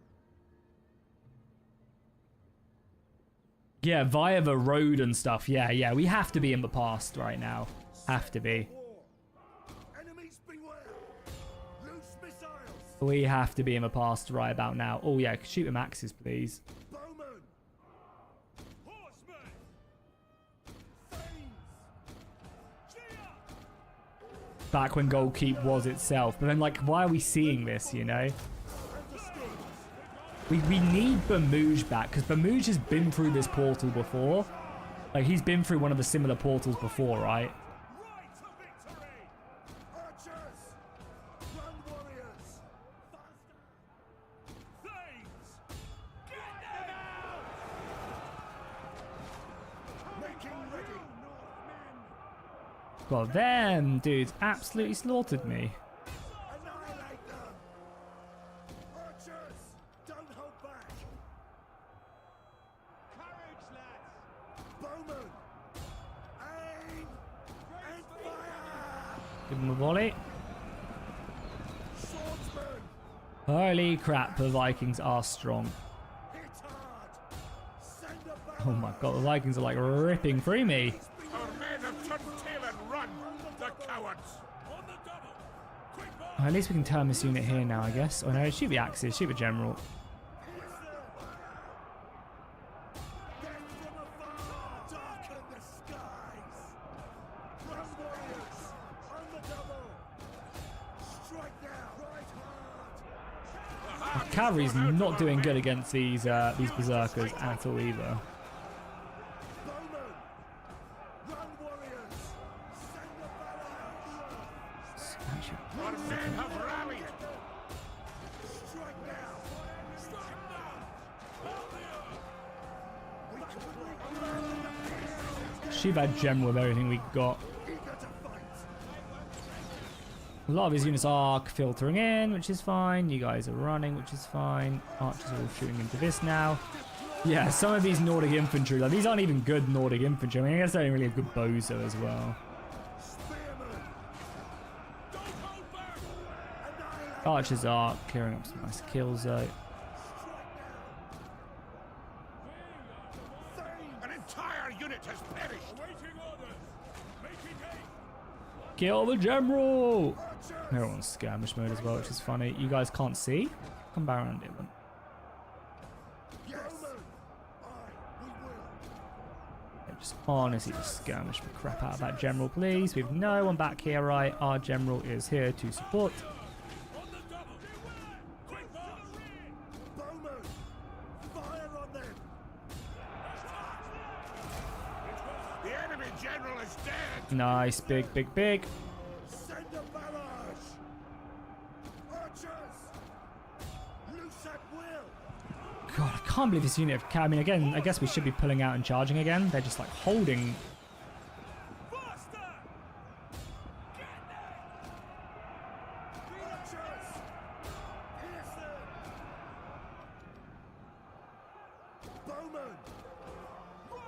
Yeah, via the road and stuff. Yeah, we have to be in the past right now. Have to be. Enemies beware. Loose missiles. We have to be in the past right about now. Oh yeah, shoot them axes, please. Bowmen. Horsemen. Thanes. Back when Gold Keep was itself. But then like, why are we seeing this, you know? We need Bamouge back, because Bamouge has been through this portal before. Like, he's been through one of the similar portals before, right? Right to victory. Archers. Run, warriors. Faster. Thanes. Get them out. Making ready. Northmen. God, them dudes absolutely slaughtered me. Annihilate them. Archers. Don't hold back. Courage, lads. Bowmen. Aim and fire. Give them a volley. Swordsman. Holy crap, the Vikings are strong. Hit hard. Send a Oh barrage. my god, the Vikings are like ripping through me. Our men have turned tail and run. The cowards. On the double. Quick march. Oh, at least we can turn this unit here now, I guess. Oh no, shoot the axes, shoot the general. Death from afar. Darken the skies. Run, warriors. On the double. Strike now. Right hard. Our cavalry's not doing good against these berserkers at all either. Bowmen. Run, warriors. Send the barrage. Our men have rallied. Strike now. Strike now. Shoot that general with everything we got. Eager to fight. A lot of his units are filtering in, which is fine. You guys are running, which is fine. Archers are all shooting into this now. Yeah, some of these Nordic infantry, like these aren't even good Nordic infantry. I mean, I guess they don't really have good bows though as well. Spearmen. Don't hold back. Annihilate. Archers are clearing up some nice kills though. An entire unit has perished. Awaiting orders. Making haste. Kill the general! They're on skirmish mode as well, which is funny. You guys can't see? Come back around it. Yes. We will. Just honestly just skirmish the crap out of that general, please. We have no one back here, right? Our general is here to support. On the double. Quick march. Bowmen. Fire on them. The enemy general is dead. Nice, big. Send a barrage. Archers. Loose at will. God, I can't believe this unit of I mean, again, I guess we should be pulling out and charging again. They're just like holding. Faster. Get them. Archers. Pierce them. Bowmen.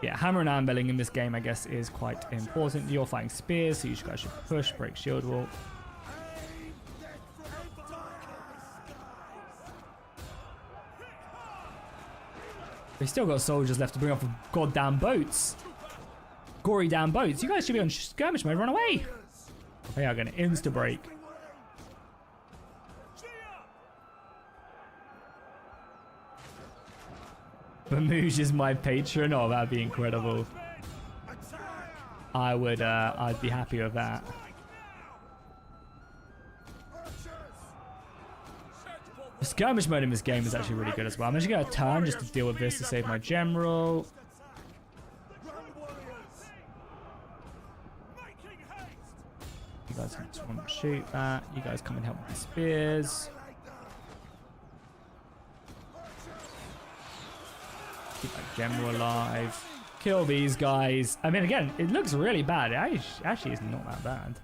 Yeah, hammer and anviling in this game, I guess, is quite important. You're fighting spears, so you guys should push, break shield wall. Aim. Death from darken the skies. They still got soldiers left to bring off of goddamn boats. Gory damn boats. You guys should be on skirmish mode. Run away. They are going to insta-break. Bamouge is my patron. Oh, that'd be incredible. I'd be happy with that. The skirmish mode in this game is actually really good as well. I'm actually going to turn just to deal with this to save my general. You guys just want to shoot that. You guys come and help with the spears. Keep that general alive. Kill these guys. I mean, again, it looks really bad. It actually is not that bad.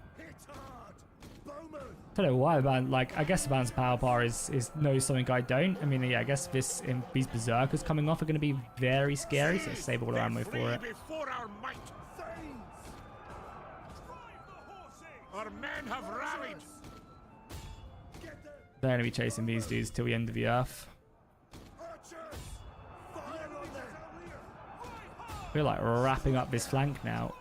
I don't know why, but like, I guess the balance power bar knows something I don't. I mean, yeah, I guess these berserkers coming off are going to be very scary, so let's save all our ammo for it. Our men have rallied. They're going to be chasing these dudes till the end of the earth. We're like wrapping up this flank now.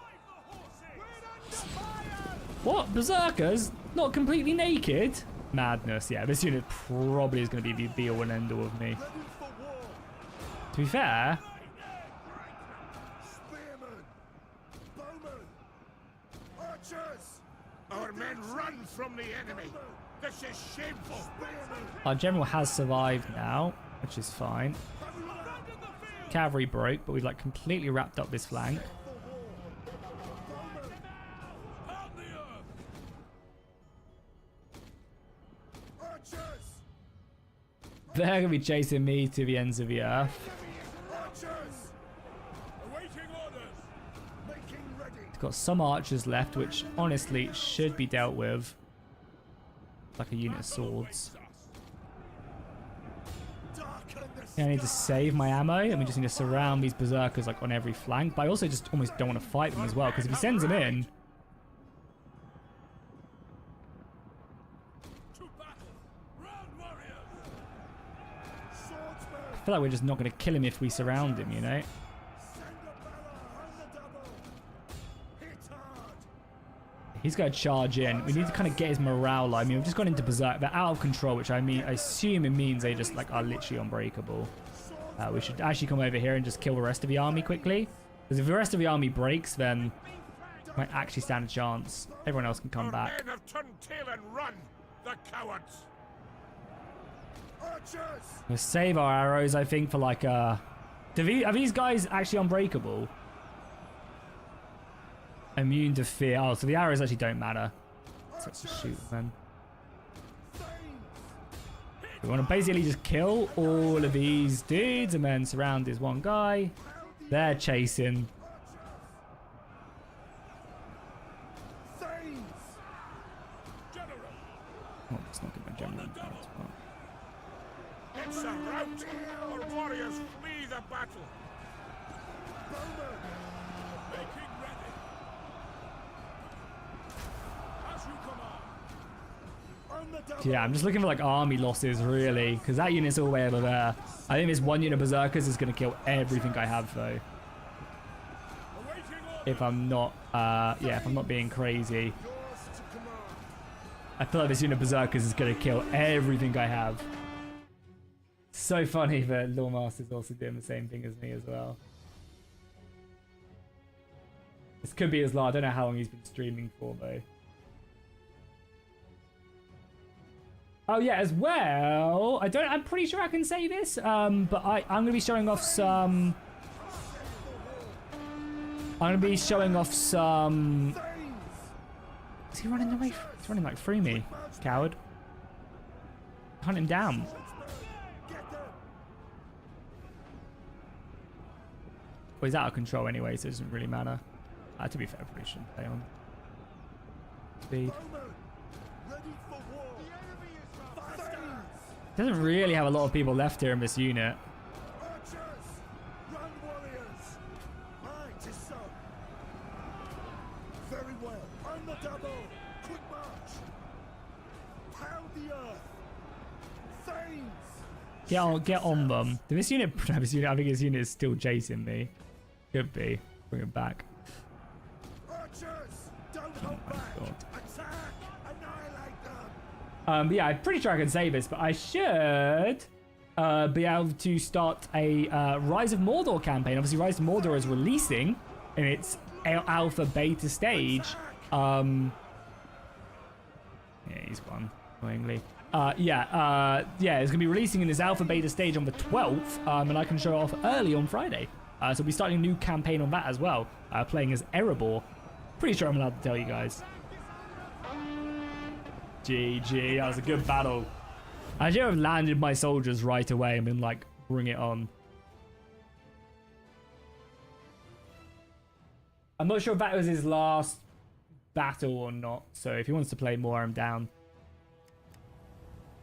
What? Berserkers? Not completely naked? Madness. Yeah, this unit probably is going to be the be-all and end-all of me. To be fair... Our men run from the enemy. This is shameful. Our general has survived now, which is fine. Cavalry broke, but we've like completely wrapped up this flank. They're going to be chasing me to the ends of the earth. It's got some archers left, which honestly should be dealt with. Like a unit of swords. I need to save my ammo, and we just need to surround these berserkers like on every flank. But I also just almost don't want to fight them as well, because if he sends them in... I feel like we're just not going to kill him if we surround him, you know? He's going to charge in. We need to kind of get his morale up. I mean, we've just gone into berserk. They're out of control, which I assume it means they just like are literally unbreakable. We should actually come over here and just kill the rest of the army quickly. Because if the rest of the army breaks, then we might actually stand a chance. Everyone else can come back. Men have turned tail and run, the cowards. We'll save our arrows, I think, for like are these guys actually unbreakable? Immune to fear. Oh, so the arrows actually don't matter. So let's just shoot them. We want to basically just kill all of these dudes and then surround this one guy. They're chasing. Oh, let's not get my general. It's a rout. Our warriors flee the battle. Making ready. As you command. Yeah, I'm just looking for like army losses really, because that unit's all the way over there. I think this one unit of berserkers is going to kill everything I have though. If I'm not, if I'm not being crazy. I feel like this unit of berserkers is going to kill everything I have. So funny that Lawmaster's also doing the same thing as me as well. This could be his last. I don't know how long he's been streaming for though. Oh yeah, as well. I'm pretty sure I can say this. But I'm gonna be showing off some. Is he running away? He's running like through me, coward. Hunt him down. Well, he's out of control anyway, so it doesn't really matter. To be fair, I probably shouldn't play on speed. Doesn't really have a lot of people left here in this unit. Very well. On the double. Quick march. Pound the earth. Thanes. Get on them. Did this unit? I think this unit is still chasing me. Could be. Bring it back. Archers, don't hold back. God. Attack, annihilate them. But yeah, I'm pretty sure I can save this, but I should be able to start a Rise of Mordor campaign. Obviously, Rise of Mordor is releasing in its alpha beta stage. Yeah, he's won, annoyingly. Yeah, it's going to be releasing in this alpha beta stage on the 12th, and I can show off early on Friday. So we'll be starting a new campaign on that as well, playing as Erebor. Pretty sure I'm allowed to tell you guys. GG, that was a good battle. I should have landed my soldiers right away and been like, bring it on. I'm not sure if that was his last battle or not, so if he wants to play more, I'm down.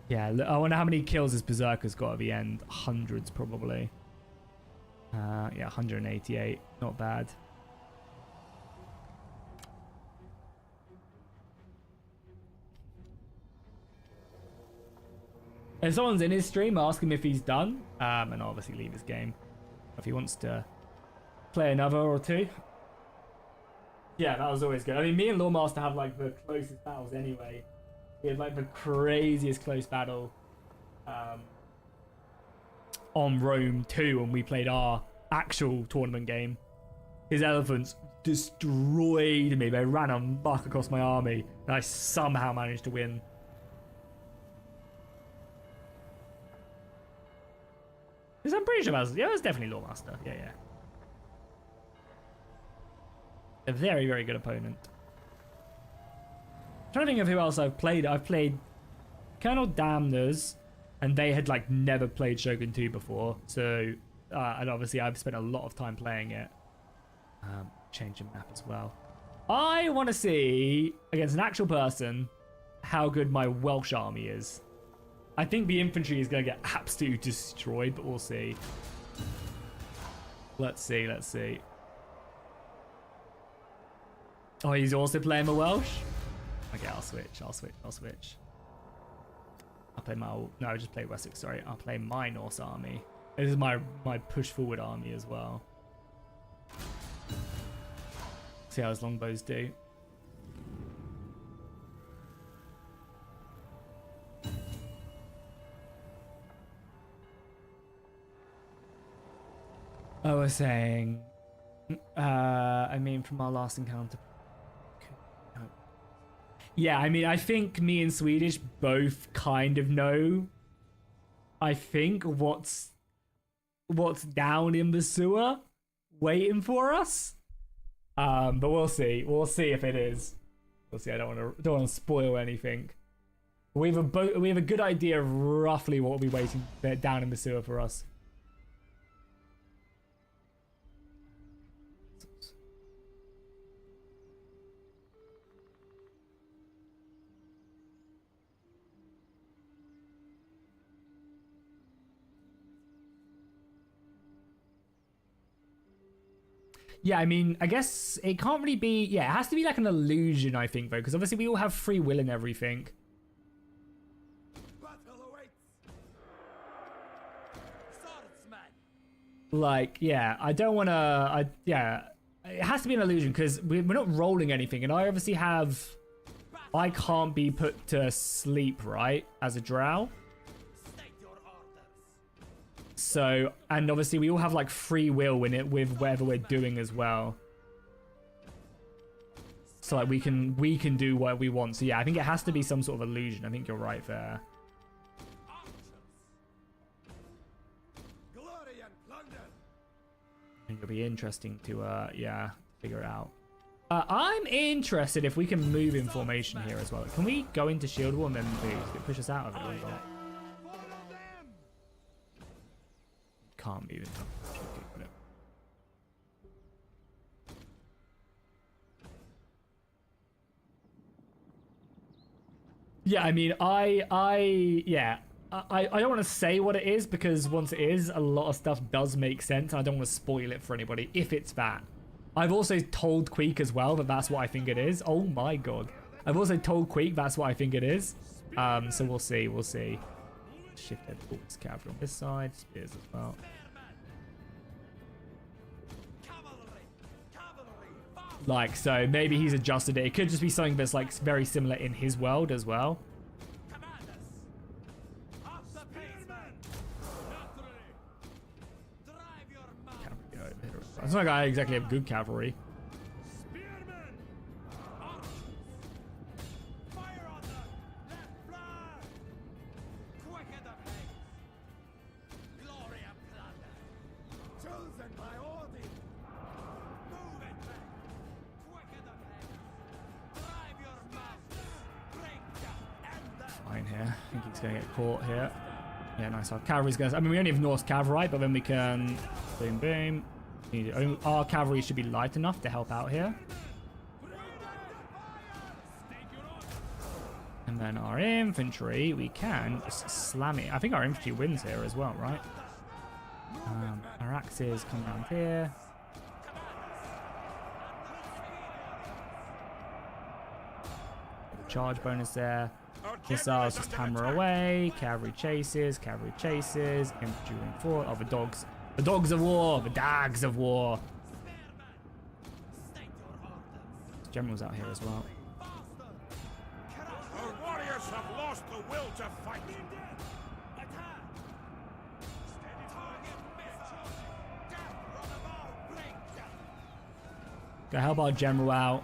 Yeah, I wonder how many kills his Berserker's got at the end. Hundreds, probably. Yeah, 188. Not bad. If someone's in his stream, ask him if he's done. And I'll obviously leave his game if he wants to play another or two. Yeah, that was always good. I mean, me and Lawmaster have like the closest battles anyway. We had like the craziest close battle on Rome 2 when we played our actual tournament game. His elephants destroyed me. They ran amok across my army, and I somehow managed to win. Because I'm pretty sure that was, yeah, it was definitely Lawmaster. Yeah. A very, very good opponent. I'm trying to think of who else I've played. I've played Colonel Damners, and they had like never played Shogun 2 before. So, and obviously I've spent a lot of time playing it. Changing map as well. I want to see, against an actual person, how good my Welsh army is. I think the infantry is going to get absolutely destroyed, but we'll see. Let's see. Oh, he's also playing the Welsh? Okay, I'll switch. I'll play my... No, I'll just play Wessex, sorry. I'll play my Norse army. This is my push forward army as well. See how his longbows do. I was saying... I mean, from our last encounter... Yeah, I mean, I think me and Swedish both kind of know, I think, what's down in the sewer waiting for us. But we'll see. We'll see if it is. We'll see. I don't want to spoil anything. We have a good idea of roughly what will be waiting down in the sewer for us. Yeah, I mean, I guess it can't really be... Yeah, it has to be like an illusion, I think, though, because obviously we all have free will and everything. Like, yeah, I don't want to... Yeah, it has to be an illusion, because we're not rolling anything, and I obviously have... I can't be put to sleep, right, as a drow. So, and obviously we all have like free will in it with whatever we're doing as well. So like we can do what we want. So yeah, I think it has to be some sort of illusion. I think you're right there. I think it'll be interesting to yeah, figure it out. I'm interested if we can move in formation here as well. Can we go into shield wall and then push us out of it or not? Can't move it. Yeah, I mean, I don't want to say what it is, because once it is, a lot of stuff does make sense, and I don't want to spoil it for anybody if it's that. I've also told Queek as well that that's what I think it is. Oh my god. I've also told Queek that's what I think it is. So we'll see. Shift head forwards, cavalry on this side, spears as well. Like so, maybe he's adjusted it. It could just be something that's like very similar in his world as well. It's not like I exactly have good cavalry. Fine here. I think he's going to get caught here. Yeah, nice. Our cavalry's going to... I mean, we only have Norse cavalry, but then we can... Boom, boom. Our cavalry should be light enough to help out here. And then our infantry, we can just slam it. I think our infantry wins here as well, right? Our axes come around here. Charge bonus there. Missiles just hammer away. Cavalry chases, infantry reinforce. Oh, the dogs. The dogs of war, the dags of war. Generals out here as well. Our warriors have lost the will to fight. Go help our general out.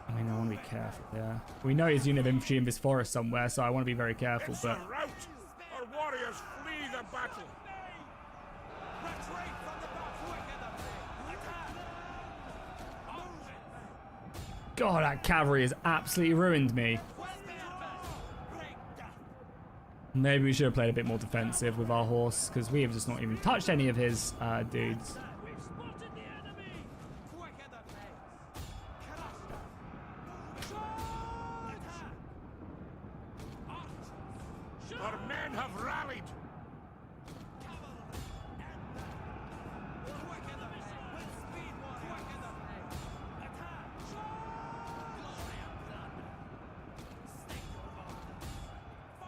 I mean, I want to be careful there. We know he's unit of infantry in this forest somewhere, so I want to be very careful. It's But a rout. Our warriors flee the battle. God, that cavalry has absolutely ruined me. Maybe we should have played a bit more defensive with our horse, because we have just not even touched any of his dudes. Our men have rallied.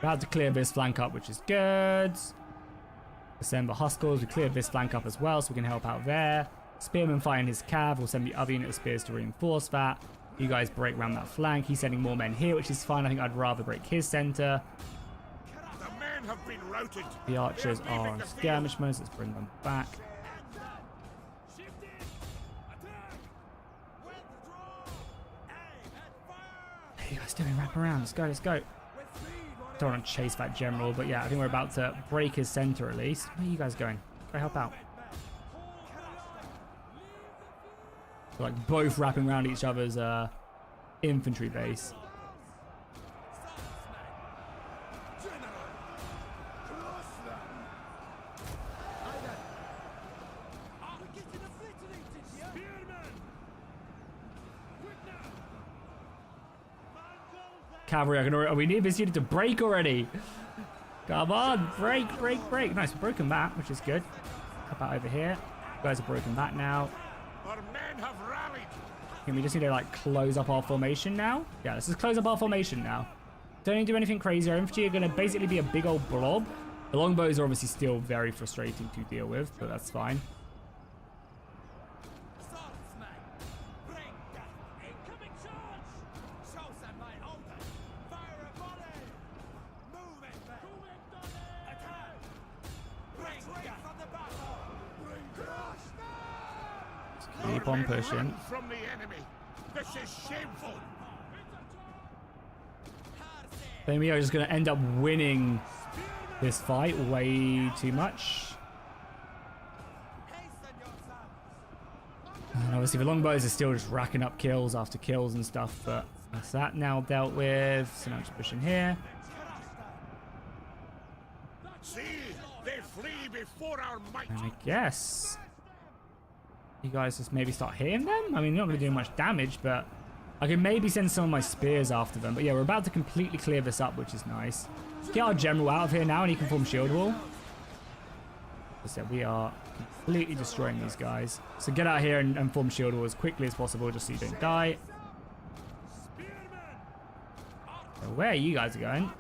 We had to clear this flank up, which is good. Send the Huskers. We cleared this flank up as well, so we can help out there. Spearman fighting his cav. We'll send the other unit of spears to reinforce that. You guys break around that flank. He's sending more men here, which is fine. I think I'd rather break his center. The men have been routed. The archers are on skirmish mode. Let's bring them back. What are you guys doing? Wrap around. Let's go. Let's go. Don't want to chase that general, but yeah, I think we're about to break his center at least. Where are you guys going? Go help out. We're like both wrapping around each other's infantry base. Cavalry, I can already, we need this unit to break already. Come on, break. Nice, we've broken that, which is good. Help out over here. You guys have broken that now. Our men have rallied. Okay, we just need to like close up our formation now. Yeah, let's just close up our formation now. Don't need to do anything crazy. Our infantry are going to basically be a big old blob. The longbows are obviously still very frustrating to deal with, but that's fine. Keep on pushing. From the enemy. This is shameful. Then we are just going to end up winning this fight way too much. And obviously the longbows are still just racking up kills after kills and stuff, but that's that now dealt with. So now just pushing here. See, they flee before our might. And I guess you guys just maybe start hitting them? I mean, you're not going to do much damage, but I can maybe send some of my spears after them. But yeah, we're about to completely clear this up, which is nice. Get our general out of here now, and he can form shield wall. As I said, we are completely destroying these guys. So get out here and form shield wall as quickly as possible, just so you don't die. So where you guys are going?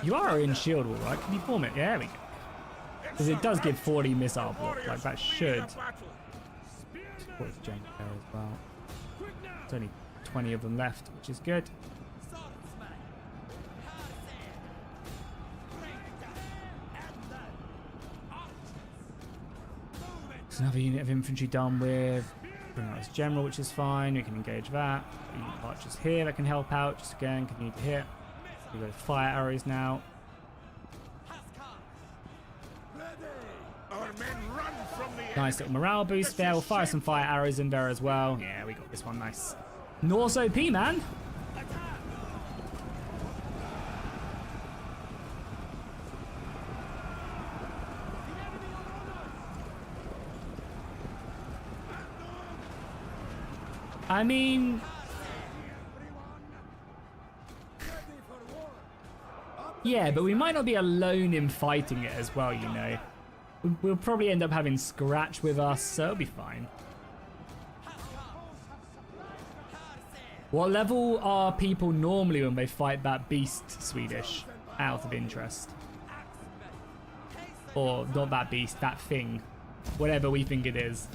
You are in shield wall, right? Can you form it? Yeah, there we go. Because it does give 40 missile block. Like, that should... Support the Jenga there as well. There's only 20 of them left, which is good. There's another unit of infantry done with. Bring out his general, which is fine. We can engage that. Archers here that can help out. Just again, continue to hit. We've got fire arrows now. Nice little morale boost there. We'll fire some fire arrows in there as well. Yeah, we got this one nice. Norse OP, man. I mean... Yeah, but we might not be alone in fighting it as well, you know. We'll probably end up having Scratch with us, so it'll be fine. What level are people normally when they fight that beast Swedish? Out of interest. Or not that beast, that thing. Whatever we think it is.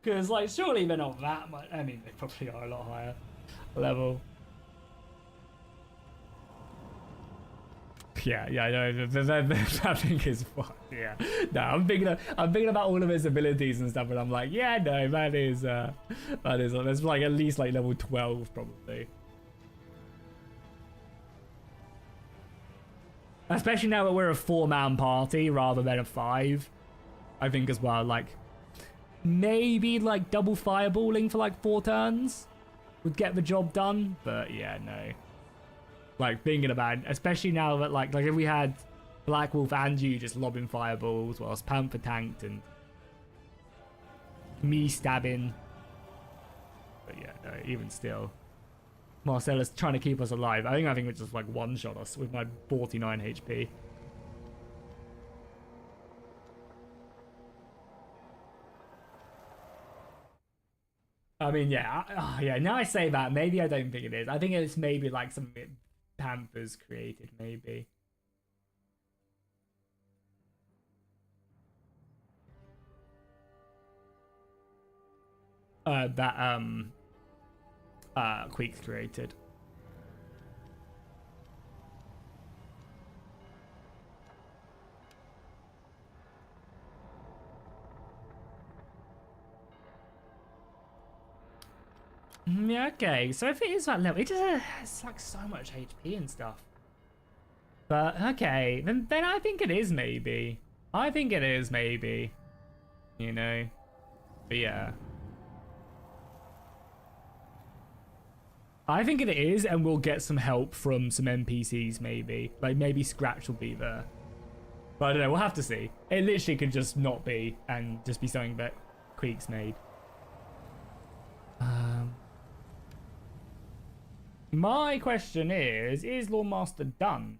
Because, like, surely they're not that much. I mean, they probably are a lot higher level. Yeah, I know. That thing is fun. Yeah. No, I'm thinking about all of his abilities and stuff, and I'm like, yeah, no, that is there's like at least like level 12 probably. Especially now that we're a 4-man party rather than a 5. I think as well, like maybe like double fireballing for like 4 turns would get the job done, but yeah, no. Like thinking about it, especially now that like if we had Black Wolf and you just lobbing fireballs whilst Panther tanked and me stabbing. But yeah, no, even still. Marcellus trying to keep us alive. I think it just like one-shot us with my 49 HP. I mean, yeah, yeah. Now I say that, maybe I don't think it is. I think it's maybe like something Panthers created, maybe. Queeks created. Yeah, okay. So if it is that level, it just has like so much HP and stuff. But okay, then I think it is maybe. I think it is maybe. You know. But yeah. I think it is, and we'll get some help from some NPCs maybe. Like maybe Scratch will be there. But I don't know, we'll have to see. It literally could just not be and just be something that Queeks made. My question is Lawmaster done?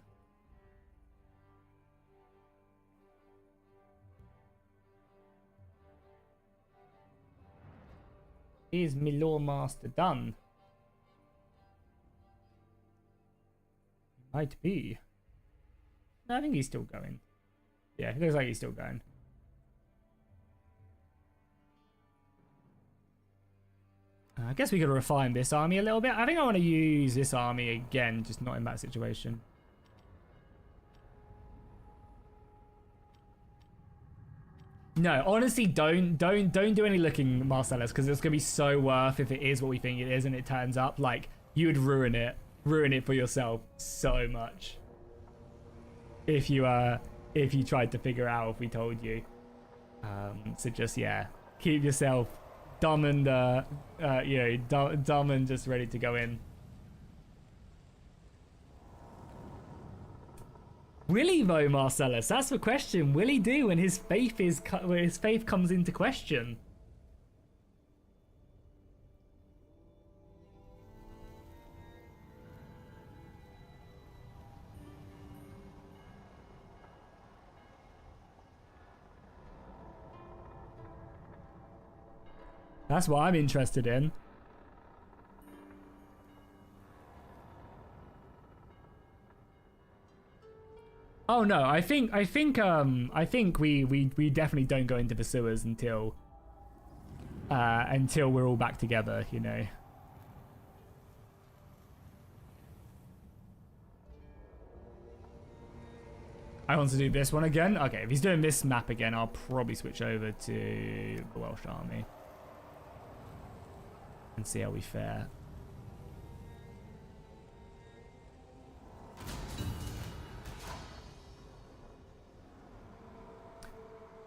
Is my Lawmaster done? Might be. No, I think he's still going. Yeah, it looks like he's still going. I guess we could refine this army a little bit. I think I want to use this army again, just not in that situation. No, honestly, don't do any looking, Marcellus, because it's gonna be so worth if it is what we think it is and it turns up. Like, you would ruin it for yourself so much if you tried to figure out if we told you. So just yeah, keep yourself dumb and you know, dumb and just ready to go in. Will he though, Marcellus? That's the question. Will he do when his faith comes into question? That's what I'm interested in. Oh no, I think we definitely don't go into the sewers until we're all back together, you know. I want to do this one again. Okay, if he's doing this map again, I'll probably switch over to the Welsh Army and see how we fare.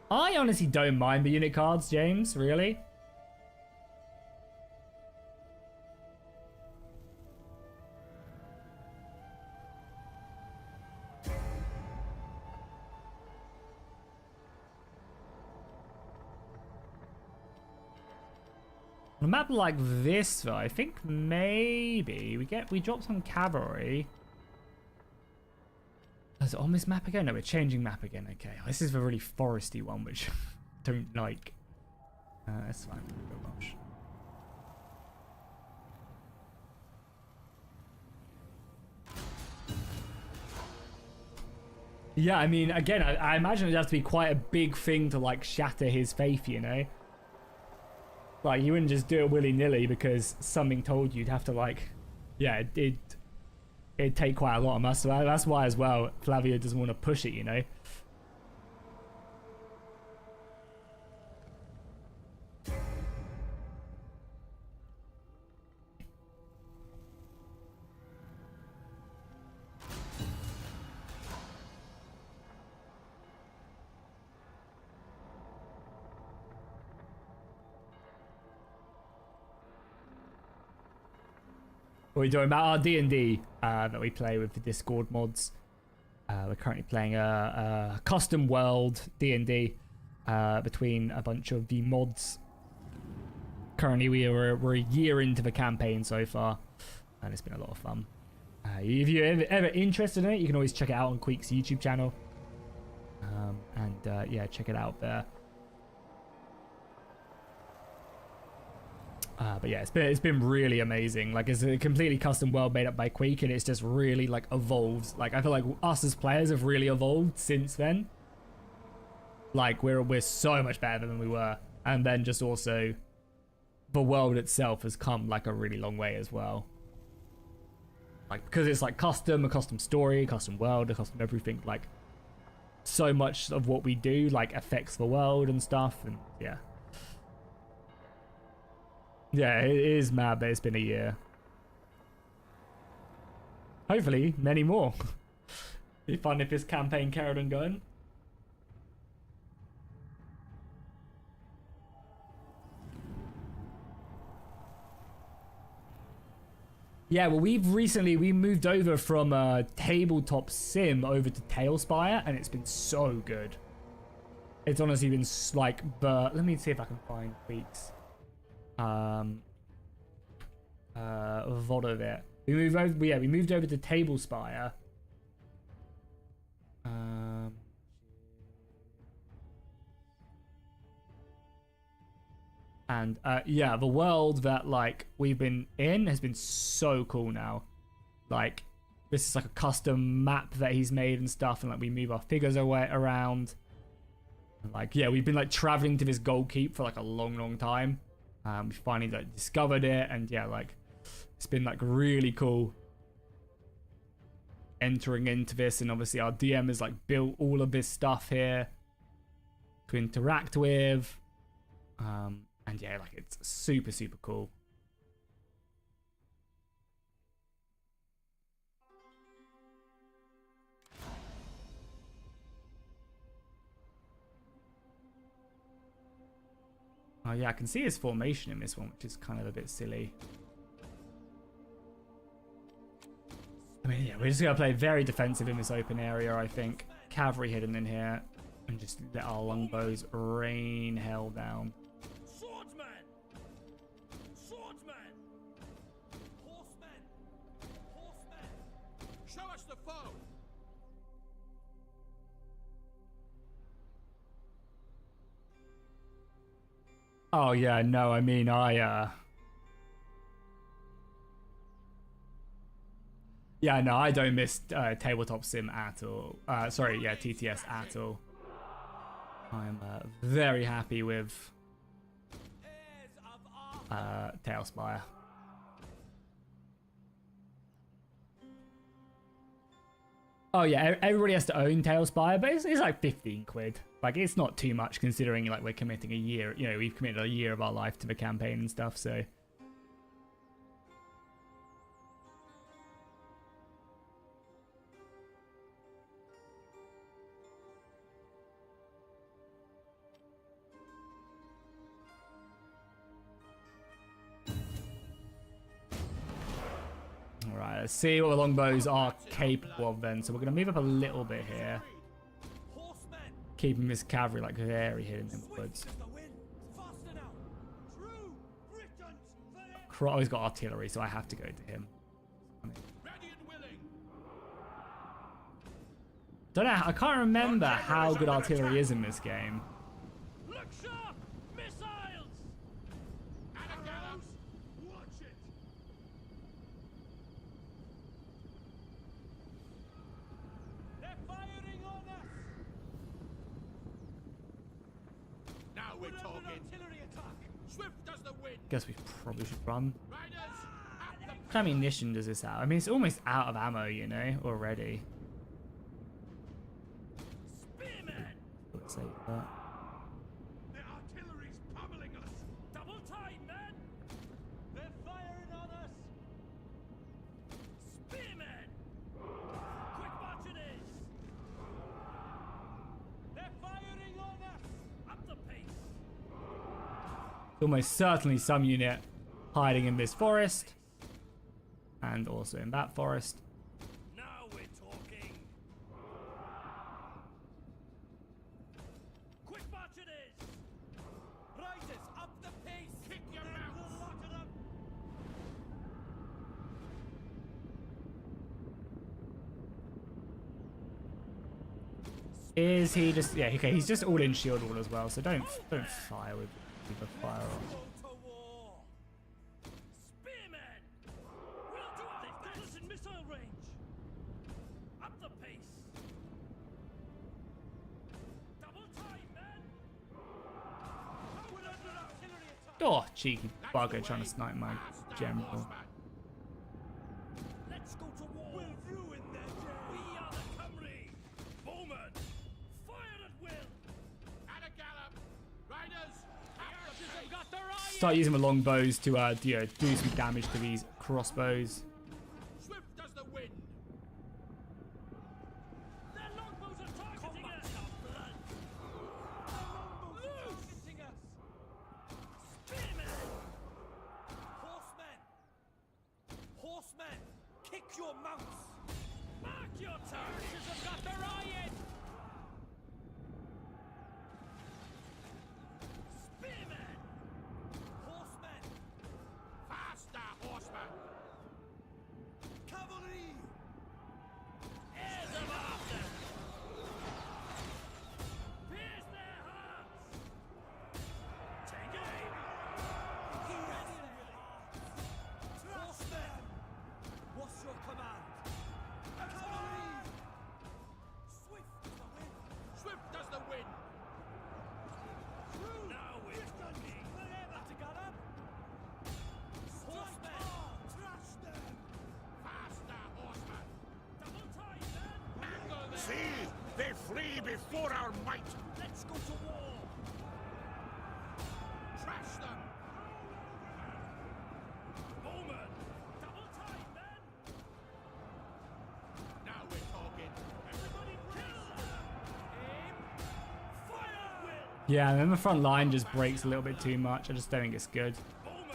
I honestly don't mind the unit cards, James, really. On a map like this, though, I think maybe we drop some cavalry. Is it on this map again? No, we're changing map again. Okay, this is the really foresty one, which I don't like. That's fine. Go Welsh. Yeah, I mean, again, I imagine it'd have to be quite a big thing to like shatter his faith, you know. Like, you wouldn't just do it willy-nilly because something told you. You'd have to, like... Yeah, it'd take quite a lot of muscle. That's why, as well, Flavio doesn't want to push it, you know? We're doing about our D&D that we play with the Discord mods. We're currently playing a custom world D&D between a bunch of the mods. Currently, we're a year into the campaign so far, and it's been a lot of fun. If you're ever interested in it, you can always check it out on Queek's YouTube channel. Yeah, check it out there. But yeah, it's been really amazing. Like, it's a completely custom world made up by Queek, and it's just really like evolved. Like, I feel like us as players have really evolved since then. Like, we're so much better than we were, and then just also the world itself has come like a really long way as well. Like, because it's like a custom story, a custom world, a custom everything. Like, so much of what we do like affects the world and stuff, and yeah. Yeah, it is mad that it's been a year. Hopefully, many more. It'd be fun if this campaign carried on going. Yeah, well, we moved over from tabletop sim over to Tailspire, and it's been so good. It's honestly been like, but let me see if I can find weeks. Vodovit. We moved over to Tablespire. And yeah, the world that like we've been in has been so cool now. Like, this is like a custom map that he's made and stuff, and like we move our figures around. And, like, yeah, we've been like traveling to this gold keep for like a long time. We finally like discovered it, and yeah, like it's been like really cool entering into this. And obviously our DM has like built all of this stuff here to interact with, and yeah, like it's super cool. Oh yeah, I can see his formation in this one, which is kind of a bit silly. I mean, yeah, we're just going to play very defensive in this open area, I think. Cavalry hidden in here, and just let our longbows rain hell down. Swordsman! Swordsman! Horsemen! Horsemen! Show us the foe! Oh yeah, no, I mean, Yeah, no, I don't miss tabletop sim at all. Sorry, yeah, TTS at all. I'm very happy with Tailspire. Oh yeah, everybody has to own Tailspire, but it's like 15 quid. Like, it's not too much considering like we're committing a year. You know, we've committed a year of our life to the campaign and stuff, so. Alright, let's see what the longbows are capable of then. So we're going to move up a little bit here. Keeping this cavalry like very hidden in the woods. Oh, he's got artillery, so I have to go to him. Don't know, I can't remember how good artillery is in this game. Look sharp! Missiles! Watch it! They're firing on us! Now we're talking. Artillery attack! Swift as the wind! Guess we probably should run. Riders! What kind of ammunition does this have? I mean, it's almost out of ammo, you know, already. Let's save that. The artillery's pummeling us! Double time, men! They're firing on us! Spearmen! Quick march it is! They're firing on us! Up the pace! Almost certainly some unit hiding in this forest. And also in that forest. Now we're talking! Quick march it is! Riders, up the pace! Kick your mounts! Is he just... Yeah, okay, he's just all in shield wall as well, so don't fire with the fire on. Go to war! Spearmen! We'll do it! They've got us in missile range! Up the pace! Double time, men! We're under artillery attack! Oh, cheeky bugger trying to snipe my general. Let's go to war! We'll ruin their day! We are the Cymry! Bowman! Fire at will! At a gallop! Riders! The archers have got their eyes! Start using the longbows to you know, do some damage to these crossbows. Swift as the wind! Their longbows are targeting us! Blood! Their longbows are targeting us! Spearmen! Horsemen! Horsemen! Kick your mounts! Mark your targets have got their eye in! Spearmen! Horsemen! Faster, horsemen! Cavalry! Heirs of Arthur! Pierce their hearts! Take aim! Horsemen! What's your command? Cavalry! Swift as the wind! Swift as the wind! Now we're talking! Forever to get up! Horsemen! Trash them! Faster, horsemen! Double time, men! Angle them! See, they flee before our might. Let's go to war! Trash them! Bowman! Double time, men! Now we're talking! Everybody kill them! Aim! Fire at will! Yeah, and then the front line just breaks a little bit too much. I just don't think it's good. Bowman!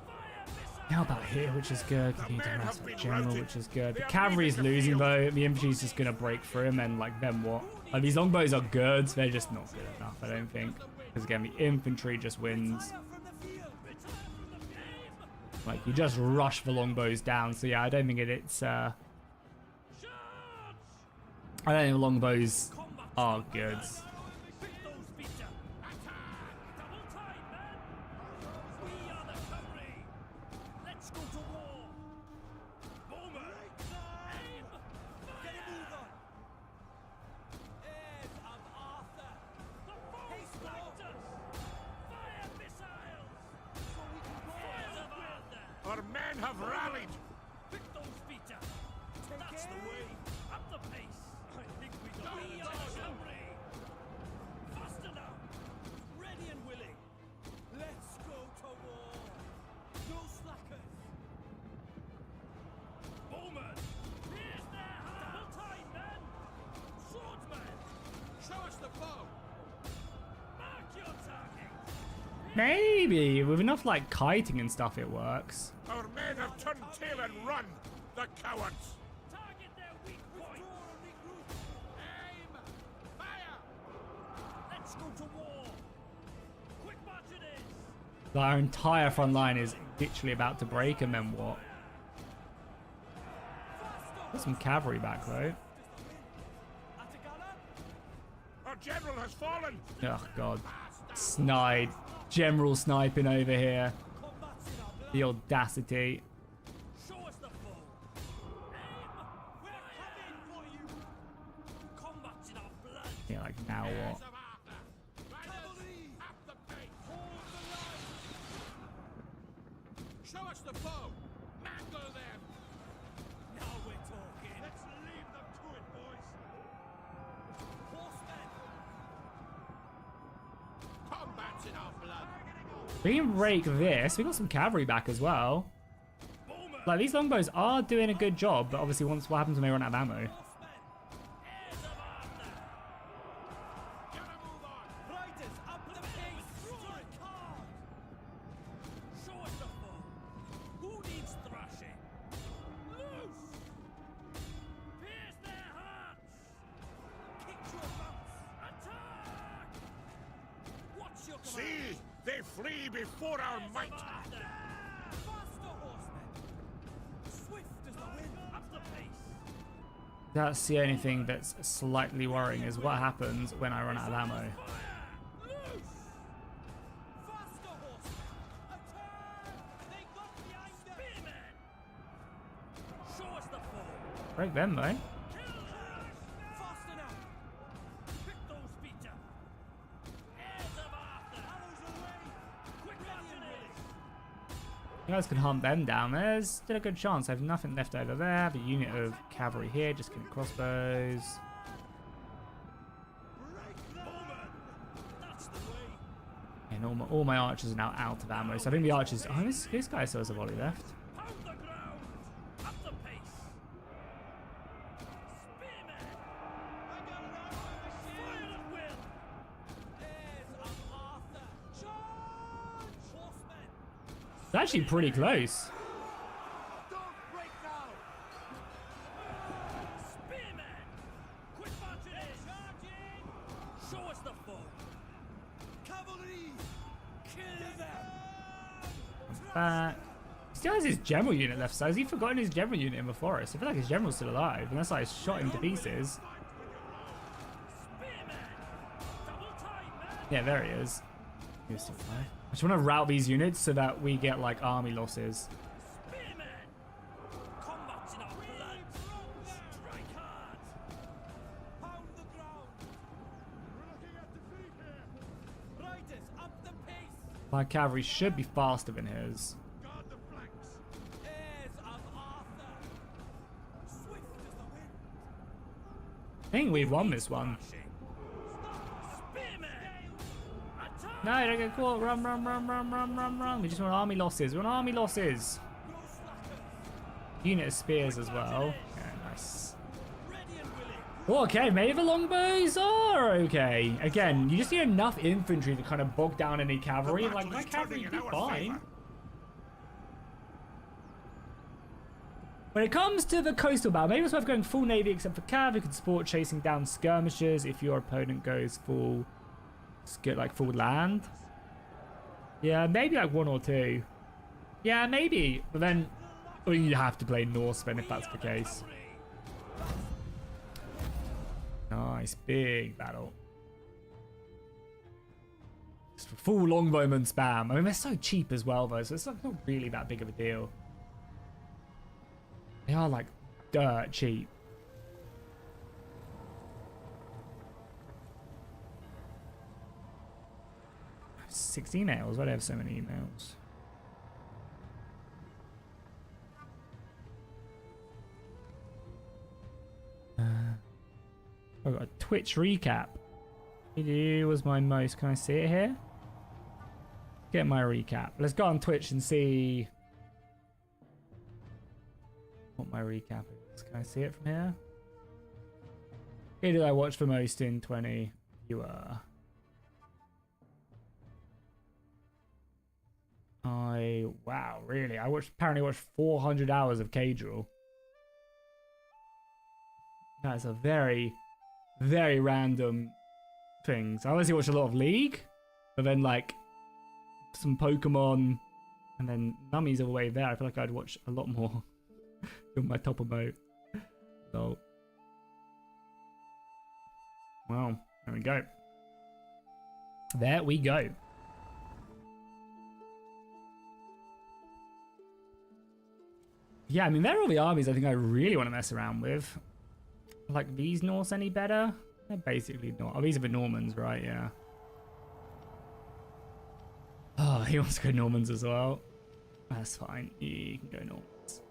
Fire missile! How about here, which is good? We need to men harass have the been general, routed. which is good. The They are cavalry's leaving the losing field. though. The infantry's just gonna break through him, and like then what? Like, these longbows are good. They're just not good enough, I don't think. Because again, the infantry just wins. Fire from the field! Retire from the game! Like, you just rush the longbows down. So yeah, I don't think it's Charge! I don't think the longbows Combat! are good. Pick those beater! Attack! Double time, men! We are the Cymry! Let's go to war! Bowman! have rallied. Pick those feet up. That's the way. Up the pace. I think we got the cavalry. Faster now. Ready and willing. Let's go to war. No slackers. Bowman. Here's their heart. Double time, men. Swordsman. Show us the foe. Mark your target. Maybe with enough like kiting and stuff, it works. Our men have turned tail and run. The cowards. Target their weak point. Aim. Fire. Let's go to war. Quick march it is. Our entire front line is literally about to break, and then what? Got some cavalry back though. Our general has fallen. Oh god, snide general sniping over here. The audacity. Show us the foe. Aim. We're coming for you. Combat's in our blood. Yeah, like now what? Of Arthur. Riders, up the pace. Hold the line. Show us the foe. Mangle them. Now we're talking. Let's leave them to it, boys. Horsemen. Combat's in our blood. We can rake this. We got some cavalry back as well. Bowman. Like these longbows are doing a good job, but obviously once what happens when they run out of ammo? Horsemen. Heirs of Arthur. Gotta move on. Riders up the pace. Strike hard. Show us the foe. Who needs thrashing? Loose. Pierce their hearts. Kick your butts. Attack. What's your command? See, they flee before our Heirs of might. Arthur. Faster, horsemen. Swift as the wind. Up the pace. That's the only thing that's slightly worrying is what happens when I run out of ammo. Fire! Loose! Faster, horsemen! Attack! They got behind us! Spearmen! Show us the foe! Break them though. Kill her! Faster now! Pick those feet up! Heirs of Arthur! Arrows away! Quick martinets! You guys can hunt them down. There's still a good chance. I have nothing left over there. I have a unit of cavalry here, just getting crossbows. Bowman! That's the way! And all my archers are now out of ammo. So I think the archers... Oh, this guy still has a volley left. Pound the ground! Up the pace! Spearmen! Fire at will! Heirs of Arthur! Charge! Horsemen! It's actually pretty close. Don't break now! Spearmen! Quick march it is! Charging! Show us the foe! Cavalry! Kill them! Back. He still has his general unit left, so has he forgotten his general unit in the forest? I feel like his general's still alive, unless I shot him to pieces. Spearmen! Double time, men! Yeah, there he is. He was still alive. I just want to route these units so that we get like army losses. Spearmen! Combat's in our blood! Strike hard! Pound the ground! We're looking at defeat here! Riders, up the pace! My cavalry should be faster than his. Guard the flanks. Heirs of Arthur! Swift as the wind! I think we've won this one. Spearmen! Attack! No, don't get caught. Run, run, run, run, run, run, run. We just want army losses. We want army losses. No slackers! Unit of spears as well. Yeah, nice. Ready and willing! Okay, maybe the longbows are okay. Again, you just need enough infantry to kind of bog down any cavalry. The Like, battle my is cavalry turning did in our fine. favor. When it comes to the coastal battle, maybe it's worth going full navy except for cav. You can support chasing down skirmishers if your opponent goes full, like full land. Yeah, maybe like one or two. Yeah, maybe. But then, or you have to play Norsemen if that's the case. Nice, big battle. Just full longbowman spam. I mean, they're so cheap as well, though, so it's like not really that big of a deal. They are like dirt cheap. I have 16 emails. Why do I have so many emails? Twitch recap. It was my most. Can I see it here? Get my recap. Let's go on Twitch and see what my recap is. Can I see it from here? Who did I watch the most in 20 viewer? Wow, really? I apparently watched 400 hours of Cage Rule. That's a very, very random thing. So I obviously watched a lot of League, but then like some Pokemon, and then Nummy's all the way there. I feel like I'd watch a lot more in my top emote. So, well, there we go. There we go. Yeah, I mean, they're all the armies I think I really want to mess around with. Like, these Norse any better? They're basically not. Oh, these are the Normans, right? Yeah. Oh, he wants to go Normans as well. That's fine. You can go Normans.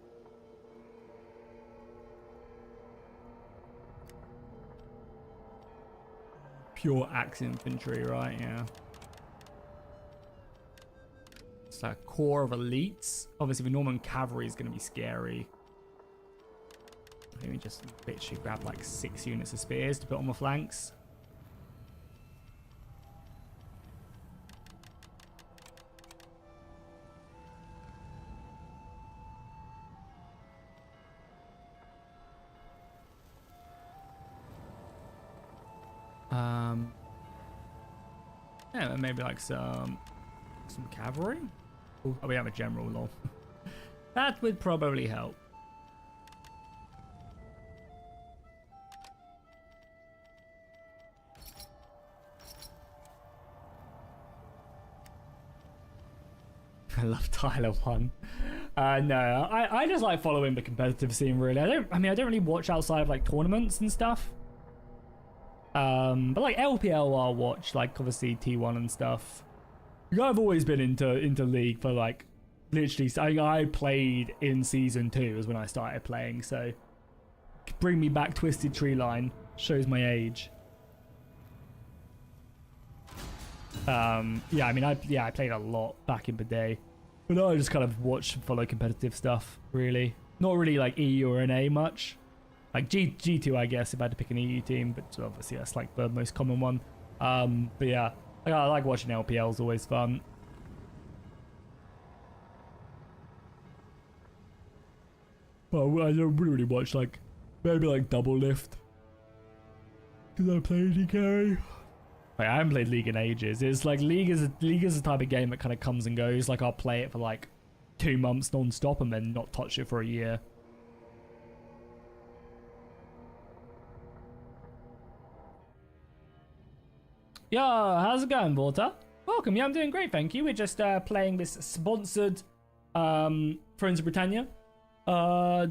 Pure axe infantry, right? Yeah. It's like a core of elites. Obviously, the Norman cavalry is going to be scary. I think we just literally grab like 6 units of spears to put on the flanks. Yeah, maybe like some cavalry. Oh, we have a general law. That would probably help. I love Tyler 1. No, I just like following the competitive scene really. I don't really watch outside of like tournaments and stuff. But like LPL I'll watch, like obviously T1 and stuff. I've always been into League for like literally. I played in season 2 was when I started playing, so bring me back Twisted Tree Line shows my age. Yeah, I mean, I played a lot back in the day, but now I just kind of watch and follow competitive stuff. Really, not really like EU or NA much. Like G2, I guess, if I had to pick an EU team, but obviously that's like the most common one. But yeah, I like watching LPL, is always fun. But I don't really watch like maybe like Double Lift because I play AD carry. Like, I haven't played League in ages. It's like League is a type of game that kind of comes and goes. Like I'll play it for like 2 months non-stop and then not touch it for a year. Yo, how's it going, Volta? Welcome. Yeah, I'm doing great, thank you. We're just playing this sponsored Friends of Britannia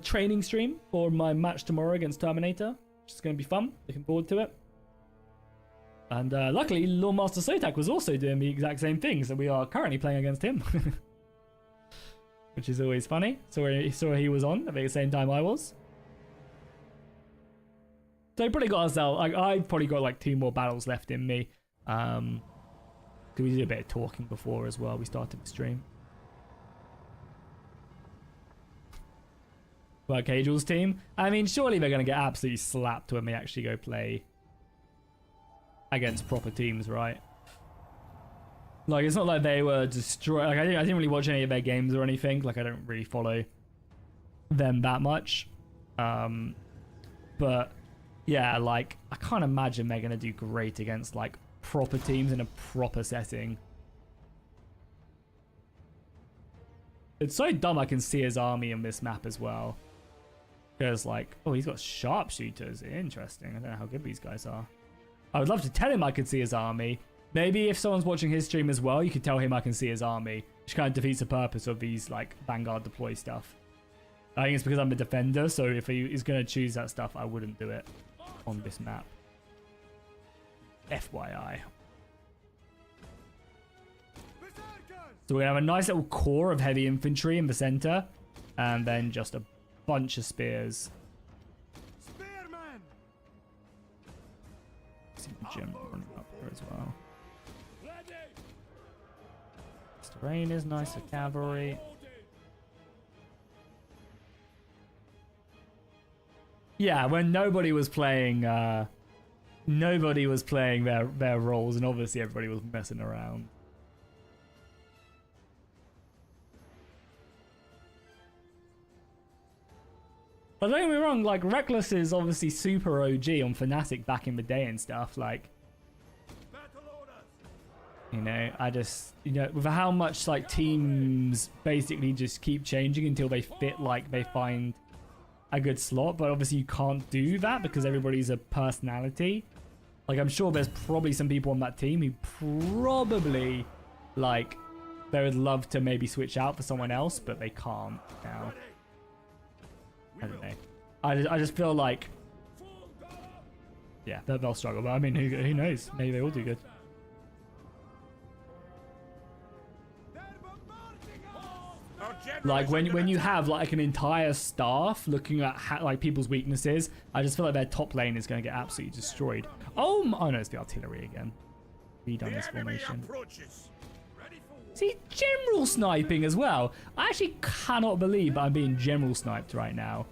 training stream for my match tomorrow against Terminator, which is going to be fun. Looking forward to it. And luckily, Lawmaster Sotak was also doing the exact same thing, so we are currently playing against him. Which is always funny. So he was on at the same time I was. So I probably got ourselves, like, I've probably got like 2 more battles left in me. Because we did a bit of talking before as well. We started the stream. Well, Cagel's team. I mean, surely they're going to get absolutely slapped when they actually go play against proper teams, right? Like, it's not like they were destroyed. Like, I didn't really watch any of their games or anything. Like, I don't really follow them that much. But yeah, like, I can't imagine they're going to do great against like proper teams in a proper setting. It's so dumb I can see his army in this map as well. Because like, oh, he's got sharpshooters. Interesting. I don't know how good these guys are. I would love to tell him I could see his army. Maybe if someone's watching his stream as well, you could tell him I can see his army, which kind of defeats the purpose of these like Vanguard deploy stuff. I think it's because I'm a defender, so if he's going to choose that stuff, I wouldn't do it on this map. FYI. So we're going to have a nice little core of heavy infantry in the center, and then just a bunch of spears. Spearman! as well. This terrain is nice for cavalry. Yeah, when nobody was playing their roles, and obviously everybody was messing around. But don't get me wrong, like, Reckless is obviously super OG on Fnatic back in the day and stuff, like, you know, I just, you know, with how much, like, teams basically just keep changing until they fit, like, they find a good slot, but obviously you can't do that because everybody's a personality. Like, I'm sure there's probably some people on that team who probably, like, they would love to maybe switch out for someone else, but they can't now. I don't know. I just feel like, yeah, they'll struggle. But I mean, who knows? Maybe they will do good. Like when you have like an entire staff looking at like people's weaknesses, I just feel like their top lane is going to get absolutely destroyed. Oh no, it's the artillery again. Redone this formation. See, general sniping as well. I actually cannot believe I'm being general sniped right now.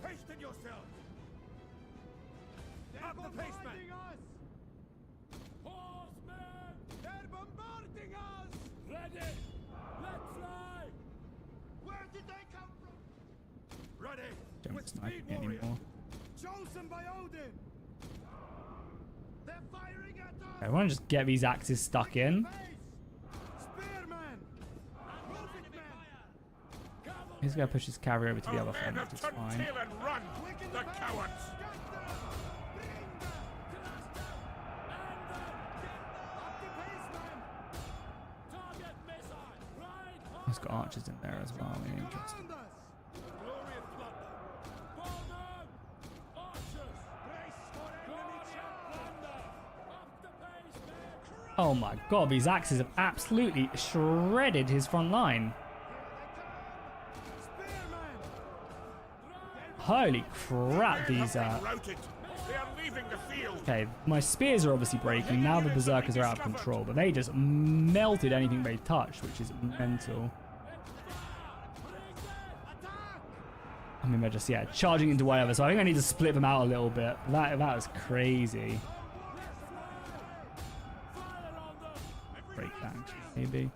Don't snipe me anymore. I want to just get these axes stuck in. He's gonna push his cavalry over to the other front, which is fine. He's got archers in there as well. Really interesting. Oh my god, these axes have absolutely shredded his front line. Holy crap, these okay, my spears are obviously breaking. Now the berserkers are out of control, but they just melted anything they touched, which is mental. I mean, they're just, yeah, charging into whatever, so I think I need to split them out a little bit. That is crazy. Break that, maybe.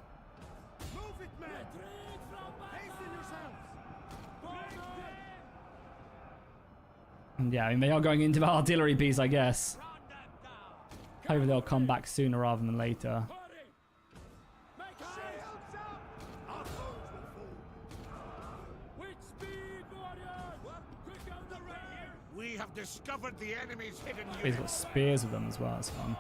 And yeah, I mean, they are going into the artillery piece, I guess. Hopefully they'll come back sooner rather than later. We have discovered the enemy's hidden unit. He's got spears with them as well, that's fun.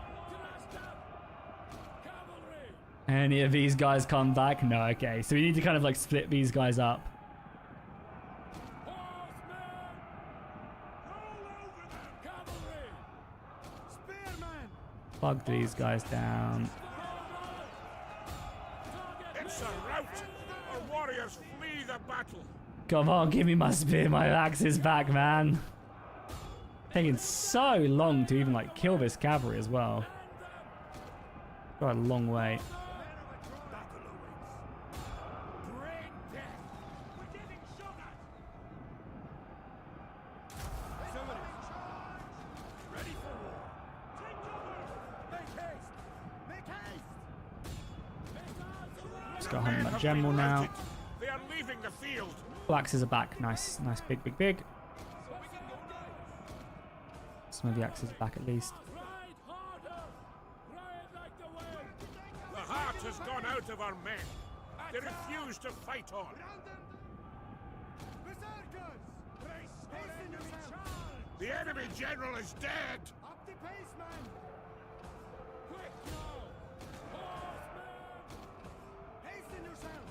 Any of these guys come back? No, okay. So we need to kind of like split these guys up. Plug these guys down. It's a rout. Our warriors flee the battle. Come on, give me my spear, my axe is back, man. Taking so long to even like kill this cavalry as well. Got a long way. Just got hunt that general now. They are leaving the field. Axes are back. Nice, nice, big, big, big. Some of the axes are back at least. The heart has gone out of our men. They refuse to fight on. The enemy general is dead.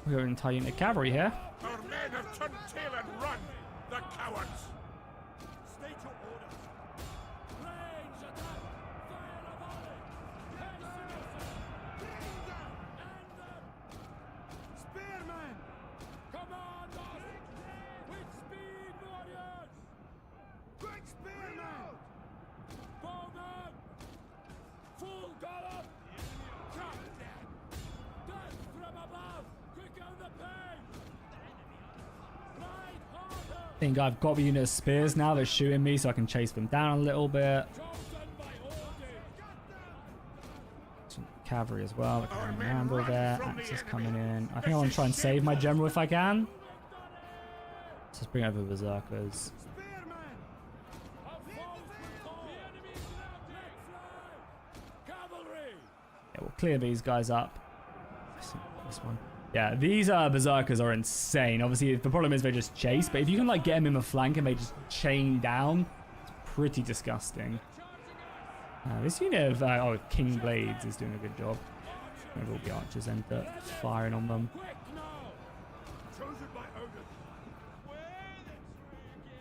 We've got an entire unit of cavalry here. Our men have turned tail and run. The cowards. State your orders. Range attack. Fire a volley. Spearman. Command us. With speed, warriors. Quick spearman. Bowman. Full gallop. I think I've got the unit of spears now that's shooting me, so I can chase them down a little bit. Some cavalry as well. I can handle there. Axis coming in. I think I want to try and save my general if I can. Let's just bring over berserkers. Yeah, we'll clear these guys up. This one. Yeah, these berserkers are insane. Obviously, the problem is they just chase, but if you can like get them in the flank and they just chain down, it's pretty disgusting. This unit of King Blades is doing a good job. Maybe all the archers end up firing on them.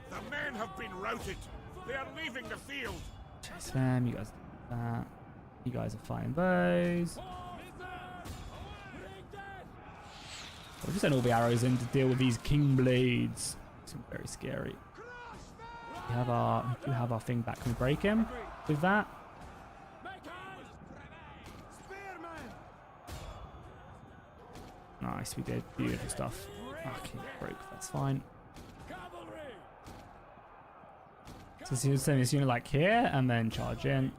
The men have been routed. They are leaving the field. Chase them. You guys do that. You guys are fighting those. We'll just send all the arrows in to deal with these King Blades. It's very scary. We do have our thing back. Can we break him with that? Nice, we did. Beautiful stuff. Okay, broke. That's fine. So send this unit like here and then charge in.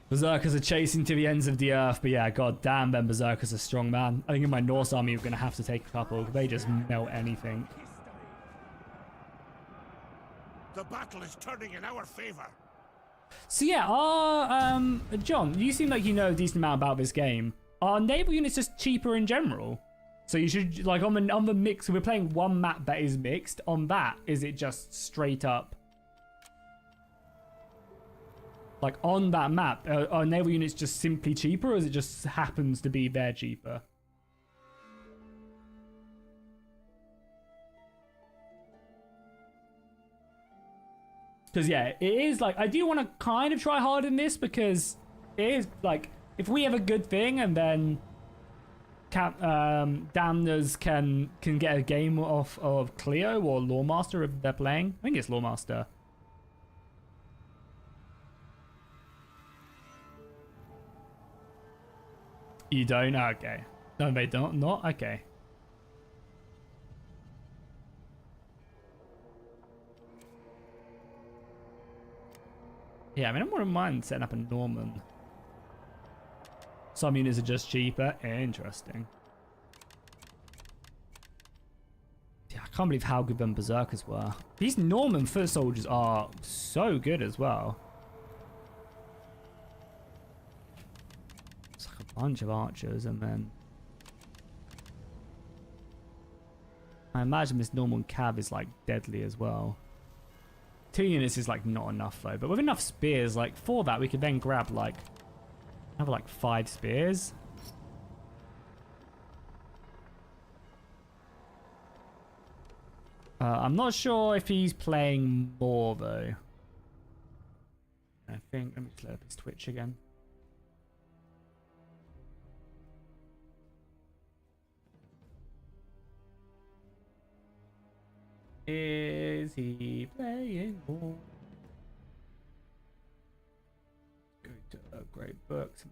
Berserkers are chasing to the ends of the earth, but yeah, god damn, them berserkers are strong, man. I think in my Norse army, we're going to have to take a couple. They just melt anything. The battle is turning in our favor. So yeah, John, you seem like you know a decent amount about this game. Are naval units just cheaper in general? So you should, like, on the mix, we're playing one map that is mixed. On that, is it just straight up? Like, on that map, are naval units just simply cheaper, or is it just happens to be they're cheaper? Because, yeah, it is, like, I do want to kind of try hard in this, because it is, like, if we have a good thing, and then Damners can get a game off of Cleo or Lawmaster if they're playing. I think it's Lawmaster. You don't? Okay. No, they don't? Not? Okay. Yeah, I mean, I wouldn't mind setting up a Norman. Some units are just cheaper. Interesting. Yeah, I can't believe how good them Berserkers were. These Norman foot soldiers are so good as well. It's like a bunch of archers and then... I imagine this Norman Cav is like deadly as well. 2 units is like not enough though, but with enough spears, like for that we could then grab like... have like 5 spears. I'm not sure if he's playing more though. I think, let me clear up his Twitch again. Is he playing more? Go to great books.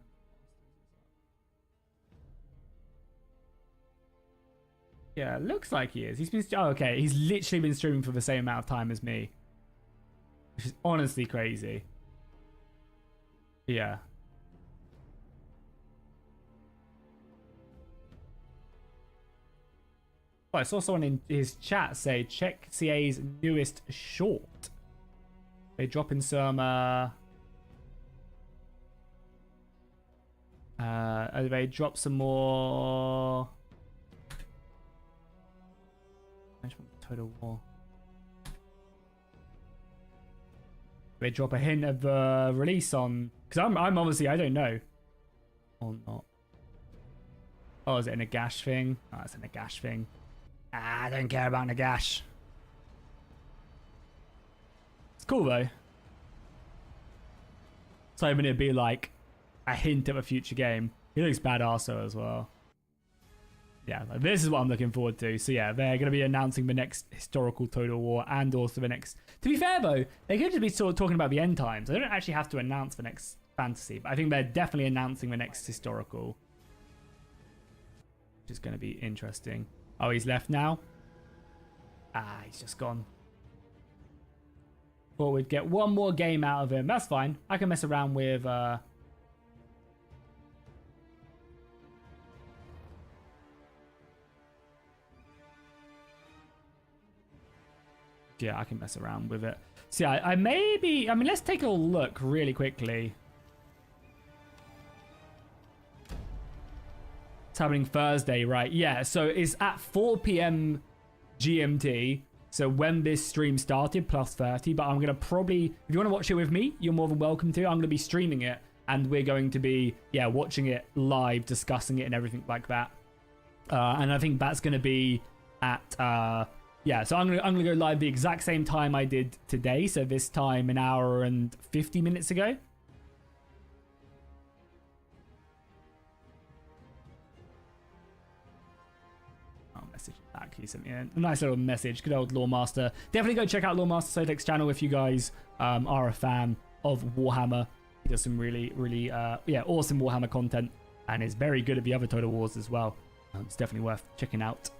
Yeah, looks like he is. He's been... oh, okay. He's literally been streaming for the same amount of time as me. Which is honestly crazy. Yeah. Oh, I saw someone in his chat say, check CA's newest short. They drop in some... they drop some more... Total War. They drop a hint of the release on... because I'm obviously... I don't know. Or not. Oh, is it a Nagash thing? Oh, it's a Nagash thing. Ah, I don't care about Nagash. It's cool though. So hoping it'd be like a hint of a future game. He looks badass though as well. Yeah, like, this is what I'm looking forward to. So yeah, they're going to be announcing the next historical Total War and also the next... to be fair though, they're going to be sort of talking about the end times. They don't actually have to announce the next fantasy, but I think they're definitely announcing the next historical. which is going to be interesting. Oh, he's left now. Ah, he's just gone. Thought we'd get one more game out of him. That's fine. I can mess around with... Yeah, I can mess around with it. So yeah, I maybe... I mean, let's take a look really quickly. It's happening Thursday, right? Yeah, so it's at 4 p.m. GMT. So when this stream started, plus 30. But I'm going to probably... If you want to watch it with me, you're more than welcome to. I'm going to be streaming it. And we're going to be, yeah, watching it live, discussing it and everything like that. And I think that's going to be at... yeah, so I'm gonna go live the exact same time I did today. So this time an hour and 50 minutes ago. Oh, message back. He sent me a nice little message. Good old Lawmaster. Definitely go check out Lawmaster Sotek's channel if you guys are a fan of Warhammer. He does some really, really, yeah, awesome Warhammer content and is very good at the other Total Wars as well. It's definitely worth checking out.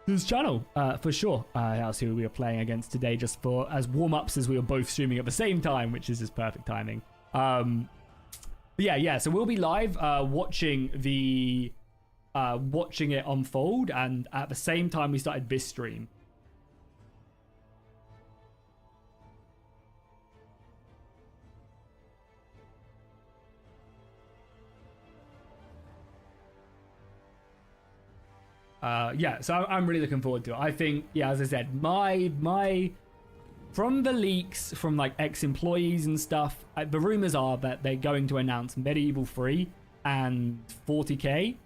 His channel for sure. That's who we are playing against today, just for as warm-ups, as we were both streaming at the same time, which is just perfect timing. But yeah, so we'll be live watching the watching it unfold, and at the same time we started this stream. Yeah, so I'm really looking forward to it. I think, yeah, as I said, my from the leaks from like ex-employees and stuff, the rumors are that they're going to announce Medieval 3 and 40k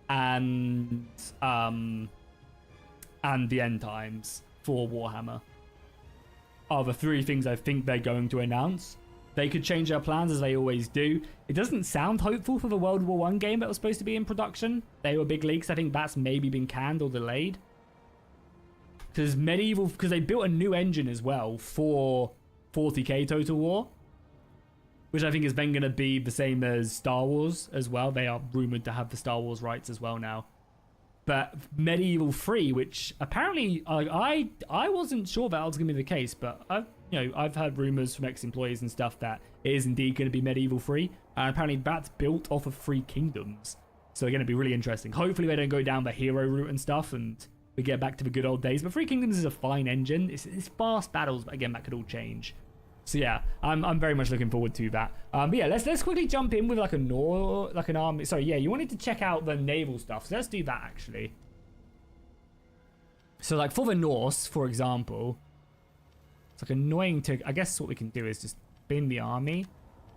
and the End Times for Warhammer are the three things I think they're going to announce. They could change their plans as they always do. It doesn't sound hopeful for the World War I game that was supposed to be in production. They were big leaks. I think that's maybe been canned or delayed. Because they built a new engine as well for 40k Total War, which I think is then going to be the same as Star Wars as well. They are rumored to have the Star Wars rights as well now. But Medieval 3, which apparently I wasn't sure that was going to be the case, but I've heard rumors from ex-employees and stuff that it is indeed going to be Medieval 3, and apparently that's built off of Three Kingdoms, so they're going to be really interesting. Hopefully they don't go down the hero route and stuff, and we get back to the good old days. But Three Kingdoms is a fine engine. It's fast battles, but again, that could all change. So yeah, I'm very much looking forward to that. But yeah, let's quickly jump in with like an army. Sorry, yeah, you wanted to check out the naval stuff, so let's do that actually. So like for the Norse, for example, it's like annoying to. I guess what we can do is just bin the army,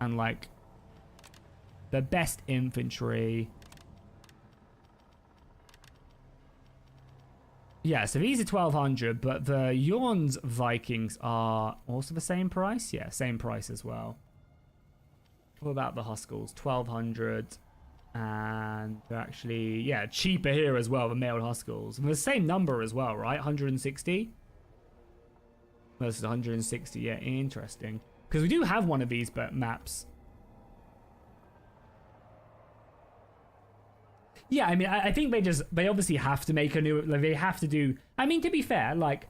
and like the best infantry. Yeah, so these are 1,200, but the Jorn's Vikings are also the same price? Yeah, same price as well. What about the Huskarls? 1,200. And they're actually, yeah, cheaper here as well, the male Huskarls. And the same number as well, right? 160? Versus 160, yeah, interesting. Because we do have one of these maps. Yeah, I mean, I think they obviously have to make a new, like, they have to do, I mean, to be fair, like,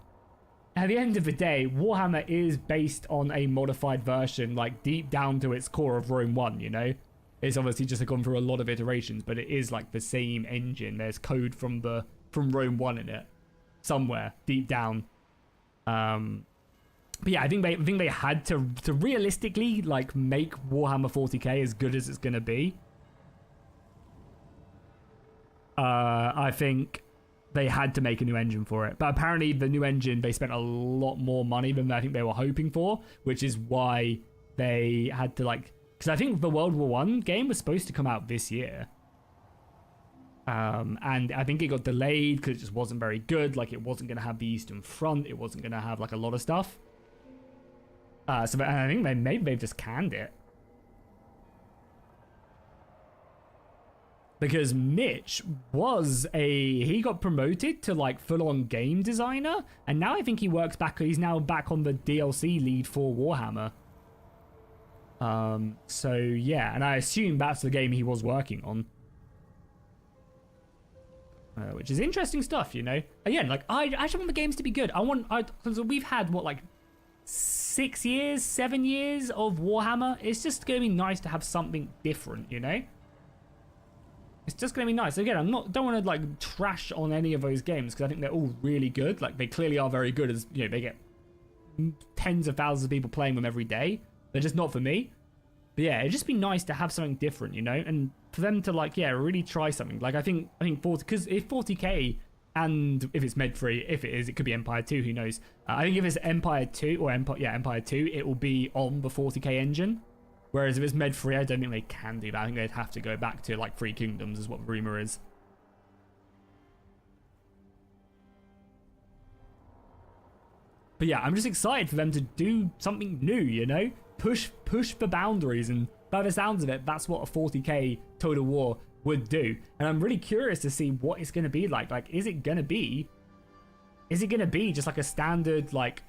at the end of the day, Warhammer is based on a modified version, like, deep down to its core of Rome 1, you know? It's obviously just gone through a lot of iterations, but it is, like, the same engine. There's code from Rome 1 in it, somewhere, deep down. But yeah, I think they had to realistically, like, make Warhammer 40k as good as it's gonna be. I think they had to make a new engine for it. But apparently the new engine, they spent a lot more money than I think they were hoping for, which is why they had to, like... Because I think the World War I game was supposed to come out this year. And I think it got delayed because it just wasn't very good. Like, it wasn't going to have the Eastern Front. It wasn't going to have, like, a lot of stuff. So I think maybe they've just canned it. Because Mitch he got promoted to like full-on game designer, and now I think he's now back on the DLC lead for Warhammer. So yeah, and I assume that's the game he was working on. which is interesting stuff, you know. Again, like I actually want the games to be good. Because we've had what, like 6 years, 7 years of Warhammer. It's just gonna be nice to have something different, you know. It's just gonna be nice. Again, don't want to like trash on any of those games because I think they're all really good. Like they clearly are very good, as you know, they get tens of thousands of people playing them every day. They're just not for me. But yeah, it'd just be nice to have something different, you know, and for them to like, yeah, really try something. Like I think 40, because if 40k, and if it's med-free, if it is, it could be Empire 2, who knows. I think if it's Empire 2 or Empire 2, it will be on the 40k engine. Whereas if it's med-free, I don't think they can do that. I think they'd have to go back to like Three Kingdoms is what the rumor is. But yeah, I'm just excited for them to do something new, you know? Push the boundaries, and by the sounds of it, that's what a 40k Total War would do. And I'm really curious to see what it's going to be like. Like, is it going to be just like a standard, like,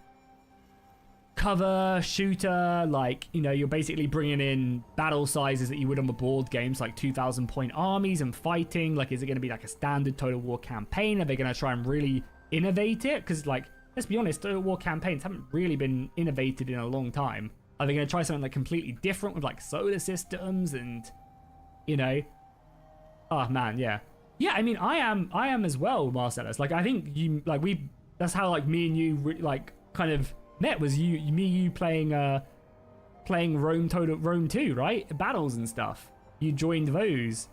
cover shooter, like, you know, you're basically bringing in battle sizes that you would on the board games, like 2,000 point armies and fighting? Like, is it going to be like a standard Total War campaign? Are they going to try and really innovate it? Because, like, let's be honest, Total War campaigns haven't really been innovated in a long time. Are they going to try something like completely different with like solar systems and, you know? Oh man, yeah. Yeah, I mean, I am as well, Marcellus. Like, I think that's how like me and you like kind of met, was you playing Rome 2, right? Battles and stuff. You joined those.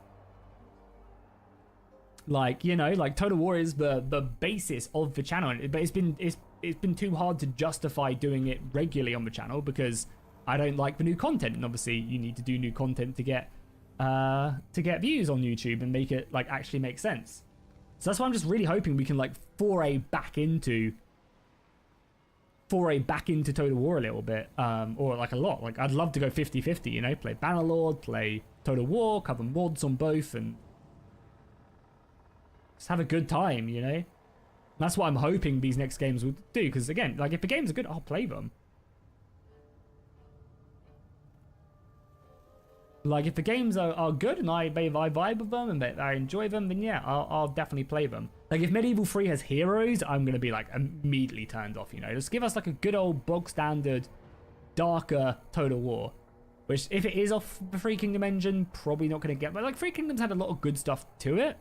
Like, you know, like Total War is the basis of the channel, but it's been too hard to justify doing it regularly on the channel because I don't like the new content, and obviously you need to do new content to get views on YouTube and make it like actually make sense. So that's why I'm just really hoping we can like foray back into Total War a little bit, or like a lot. Like I'd love to go 50-50, you know, play Bannerlord, play Total War, cover mods on both, and just have a good time, you know. That's what I'm hoping these next games will do, because again, like if the games are good, I'll play them. Like if the games are good and I vibe with them and I enjoy them, then yeah, I'll definitely play them. Like if Medieval 3 has heroes, I'm gonna be like immediately turned off, you know. Just give us like a good old bog standard, darker Total War. Which if it is off the Three Kingdom engine, probably not gonna get, but like Three Kingdoms had a lot of good stuff to it.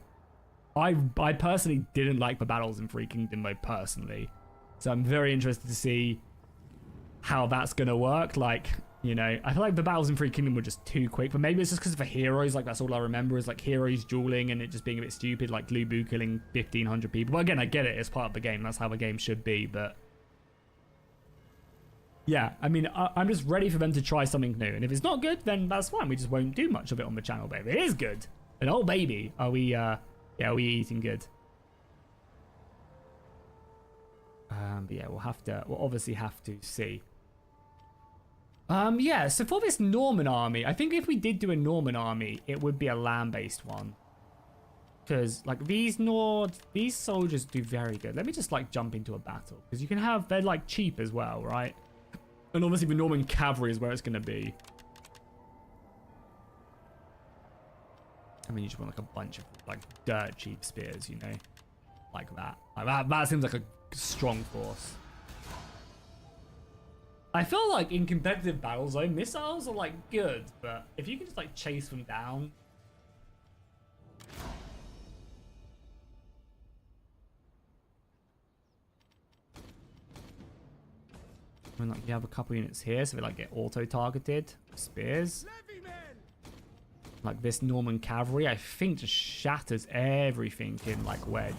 I personally didn't like the battles in Three Kingdom mode personally. So I'm very interested to see how that's gonna work. Like, you know, I feel like the battles in Three Kingdom were just too quick, but maybe it's just because of the heroes. Like that's all I remember is like heroes dueling and it just being a bit stupid, like Lu Bu killing 1,500 people. But again, I get it, it's part of the game. That's how the game should be, but yeah, I mean, I'm just ready for them to try something new. And if it's not good, then that's fine. We just won't do much of it on the channel, but if it is good, then oh baby, are we are we eating good? But yeah, we'll obviously have to see. Yeah, so for this Norman army, I think if we did do a Norman army, it would be a land-based one. Because, like, these soldiers do very good. Let me just, like, jump into a battle. Because you can have, they're, like, cheap as well, right? And obviously the Norman cavalry is where it's going to be. I mean, you just want, like, a bunch of, like, dirt cheap spears, you know? Like that. Like, that seems like a strong force. I feel like in competitive battles, though, missiles are, like, good. But if you can just, like, chase them down... I mean, like, you have a couple units here, so they, like, get auto-targeted. Spears. Like, this Norman cavalry, I think, just shatters everything in, like, Wedge.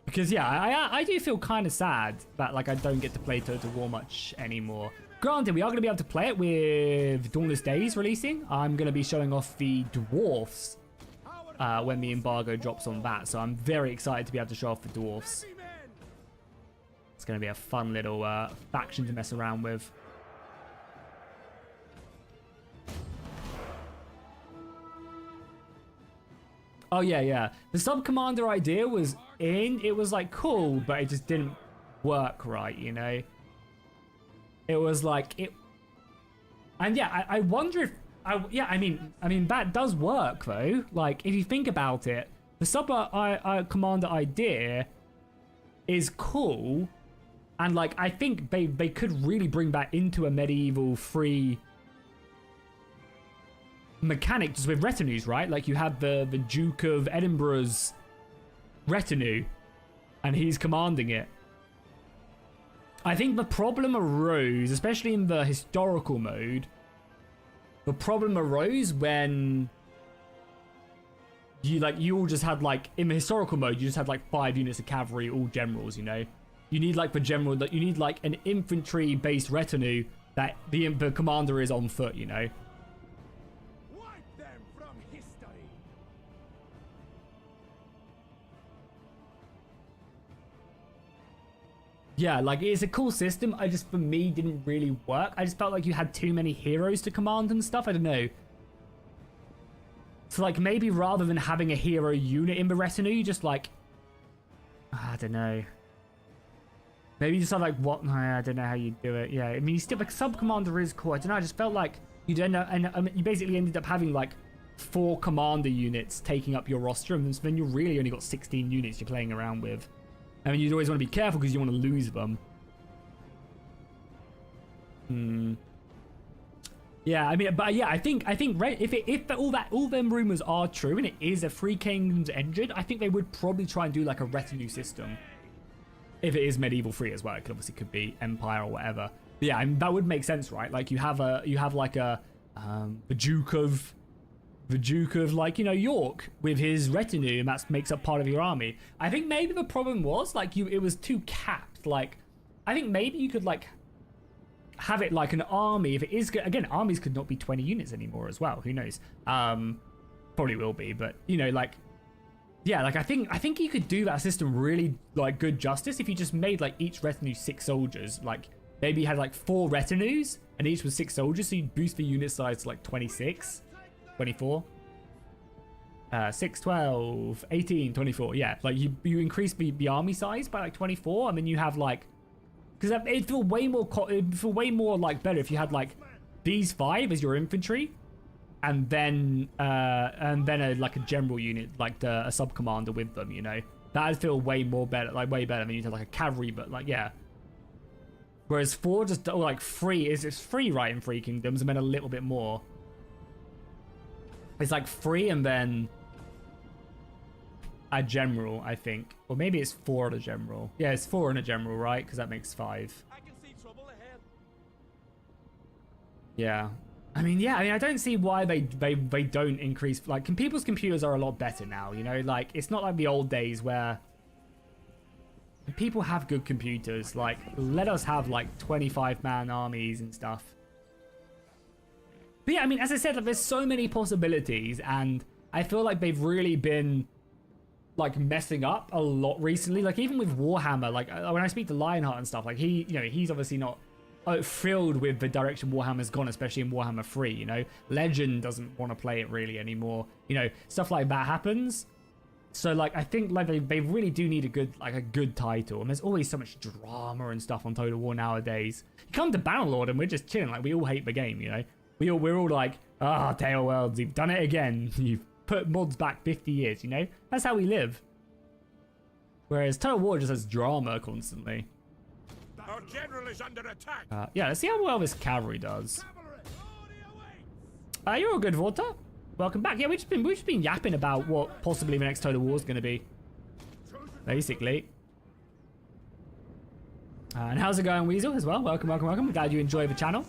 Because, yeah, I do feel kind of sad that, like, I don't get to play Total War much anymore. Granted, we are going to be able to play it with Dawnless Days releasing. I'm going to be showing off the Dwarfs when the embargo drops on that. So I'm very excited to be able to show off the Dwarfs. It's going to be a fun little faction to mess around with. Oh, yeah. The sub-commander idea was in. It was, like, cool, but it just didn't work right, you know? It was, like, it... And, yeah, I wonder if... yeah, I mean that does work though. Like if you think about it, the sub commander idea is cool, and like I think they could really bring that into a medieval free mechanic just with retinues, right? Like you have the Duke of Edinburgh's retinue, and he's commanding it. I think the problem arose, especially in the historical mode. The problem arose when you all just had like in the historical mode, you just had like 5 units of cavalry, all generals. You know, you need like the general that you need like an infantry-based retinue that the commander is on foot. You know. Wipe them from history. Yeah, like it's a cool system. I just, for me, didn't really work. I just felt like you had too many heroes to command and stuff. I don't know. So like maybe rather than having a hero unit in the retinue, you just like, I don't know. Maybe you just have like what? I don't know how you do it. Yeah, I mean, you still like sub commander is cool. I don't know. I just felt like you'd end up, and you basically ended up having like 4 commander units taking up your roster, and then you really only got 16 units you're playing around with. I mean, you'd always want to be careful because you want to lose them. Yeah, I mean, but yeah, I think if all them rumors are true and it is a Three Kingdoms engine, I think they would probably try and do like a retinue system. If it is medieval free as well, it could be Empire or whatever. But yeah, I mean, that would make sense, right? Like you have like the Duke of like, you know, York with his retinue, and that makes up part of your army. I think maybe the problem was like it was too capped. Like I think maybe you could like have it like an army. If it is, again, armies could not be 20 units anymore as well. Who knows? Probably will be, but you know, like yeah, like I think you could do that system really like good justice if you just made like each retinue 6 soldiers. Like maybe you had like 4 retinues and each was 6 soldiers, so you'd boost the unit size to like 26. 24 6 12 18 24. Yeah, like you increase the army size by like 24, and then you have like, because it'd feel way more like better if you had like these 5 as your infantry, and then like a general unit, like a sub commander with them. You know, that'd feel way better than you'd have like a cavalry. But like yeah, whereas 4 just like 3 is it's free, right, in Three Kingdoms, and then a little bit more. It's like 3 and then a general, I think. Or maybe it's 4 and a general. Yeah, it's 4 and a general, right? Because that makes 5. I can see trouble ahead. Yeah. I mean, I don't see why they don't increase. Like, people's computers are a lot better now, you know? Like, it's not like the old days where people have good computers. Like, let us have, like, 25-man armies and stuff. But yeah, I mean, as I said, like, there's so many possibilities, and I feel like they've really been like messing up a lot recently. Like even with Warhammer, like when I speak to Lionheart and stuff, like he's obviously not thrilled with the direction Warhammer's gone, especially in Warhammer 3. You know, Legend doesn't want to play it really anymore. You know, stuff like that happens. So like I think like they really do need a good title, and there's always so much drama and stuff on Total War nowadays. You come to Bannerlord and we're just chilling, like we all hate the game, you know. We're all like, Tale Worlds, you've done it again. You've put mods back 50 years, you know? That's how we live. Whereas Total War just has drama constantly. Our general is under attack. Yeah, let's see how well this cavalry does. You're all good, Vorta. Welcome back. Yeah, we've just been yapping about what possibly the next Total War is going to be. Basically. And how's it going, Weasel, as well? Welcome. I'm glad you enjoy the channel.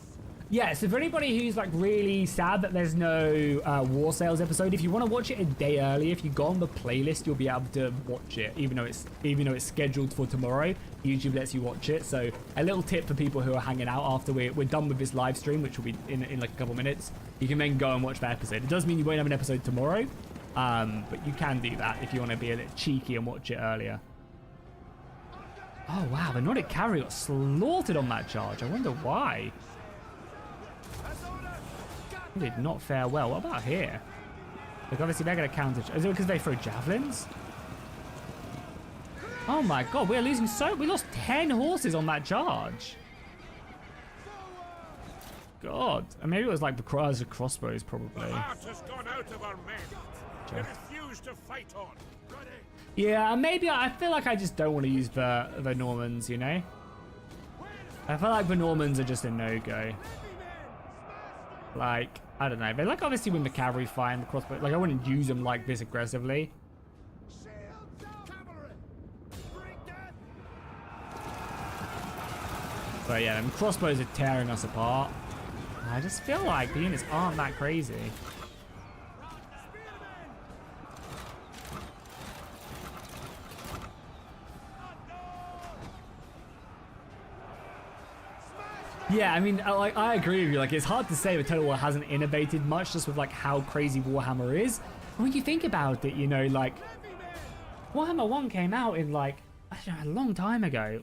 Yeah, so for anybody who's like really sad that there's no War Sales episode, if you want to watch it a day early, if you go on the playlist, you'll be able to watch it, even though it's scheduled for tomorrow. YouTube lets you watch it. So a little tip for people who are hanging out after we're done with this live stream, which will be in like a couple minutes. You can then go and watch that episode. It does mean you won't have an episode tomorrow, but you can do that if you want to be a little cheeky and watch it earlier. Oh wow, the Nordic cavalry got slaughtered on that charge. I wonder why. Did not fare well. What about here? Look, obviously they're going to counter. Is it because they throw javelins? Oh my god, we're losing we lost 10 horses on that charge. God. Maybe it was like because of crossbows, probably. The heart has gone out of our men. They refuse to fight on. Ready? Yeah, maybe I feel like I just don't want to use the Normans, you know? I feel like the Normans are just a no-go. Like, I don't know. They like obviously when the cavalry fire and the crossbow, like I wouldn't use them like this aggressively. But yeah, them crossbows are tearing us apart. I just feel like the units aren't that crazy. Yeah, I mean, I agree with you. Like, it's hard to say that Total War hasn't innovated much just with, like, how crazy Warhammer is. But when you think about it, you know, like, Warhammer 1 came out in, like, I don't know, a long time ago.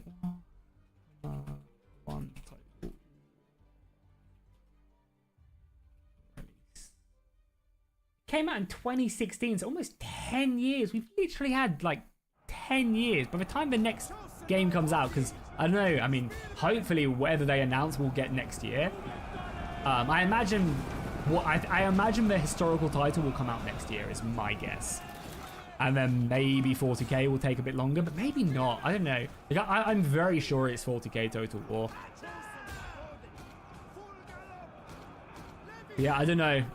Came out in 2016, so almost 10 years. We've literally had, like, 10 years. By the time the next game comes out, because I don't know, I mean, hopefully whatever they announce we'll get next year. I imagine I imagine the historical title will come out next year is my guess, and then maybe 40k will take a bit longer, but maybe not. I don't know. Like, I'm very sure it's 40k Total War. Yeah, I don't know.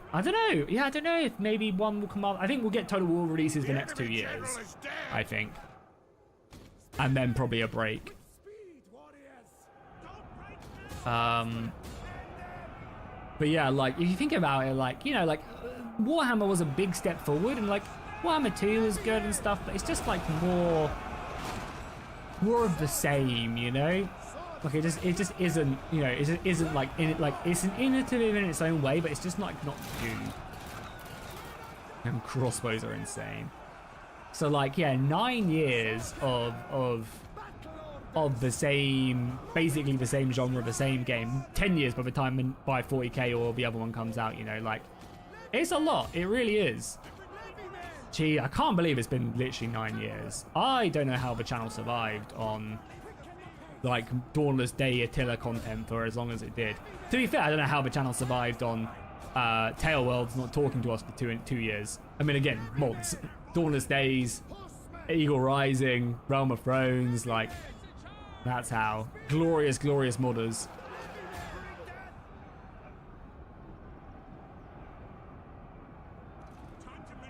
Yeah, I don't know if maybe one will come out. I think we'll get Total War releases the next 2 years. I think. And then probably a break. But yeah, like, if you think about it, like, you know, like, Warhammer was a big step forward, and, like, Warhammer 2 was good and stuff, but it's just, like, more of the same, you know? Like, it just isn't, you know, it just isn't, like, it's an innovative in its own way, but it's just, like, not new. And crossbows are insane. So, like, yeah, 9 years of the same, basically the same genre, the same game. 10 years by the time by 40k or the other one comes out, you know, like, it's a lot. It really is. Gee, I can't believe it's been literally 9 years. I don't know how the channel survived on, like, Dawnless Day Attila content for as long as it did. To be fair, I don't know how the channel survived on Tail Worlds not talking to us for two years. I mean, again, mods. Dawnless Days, Eagle Rising, Realm of Thrones, like, that's how. Glorious, glorious modders.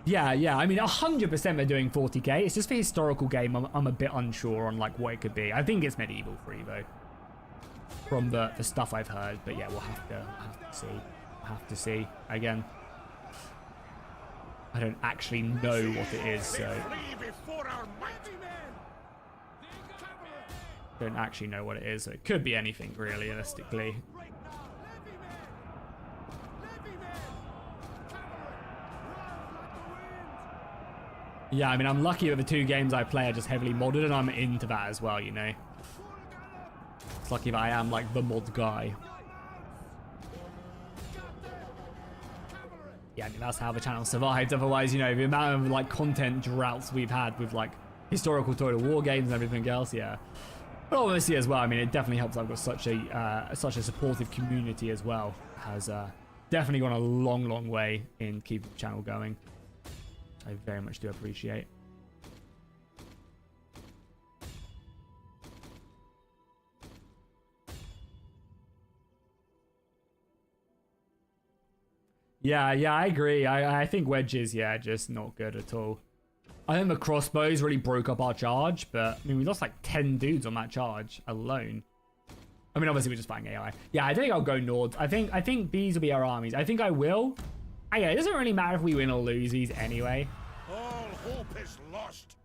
Yeah, I mean, 100% they're doing 40k. It's just the historical game, I'm a bit unsure on, like, what it could be. I think it's medieval free, though, from the stuff I've heard. But yeah, we'll have to see. We'll have to see. Again, I don't actually know what it is, so don't actually know what it is. So it could be anything, realistically. Yeah, I mean, I'm lucky that the 2 games I play are just heavily modded, and I'm into that as well, you know. It's lucky that I am, like, the mod guy. Yeah, I mean, that's how the channel survived. Otherwise, you know, the amount of, like, content droughts we've had with, like, historical Total War games and everything else, yeah. But obviously as well, I mean, it definitely helps I've got such a supportive community as well. Has definitely gone a long, long way in keeping the channel going. I very much do appreciate. Yeah, I agree. I think wedges, yeah, just not good at all. I think the crossbows really broke up our charge, but I mean, we lost like 10 dudes on that charge alone. I mean, obviously we're just fighting AI. Yeah, I think I'll go Nords. I think these will be our armies. I think I will. Yeah, it doesn't really matter if we win or lose these anyway. all hope is lost.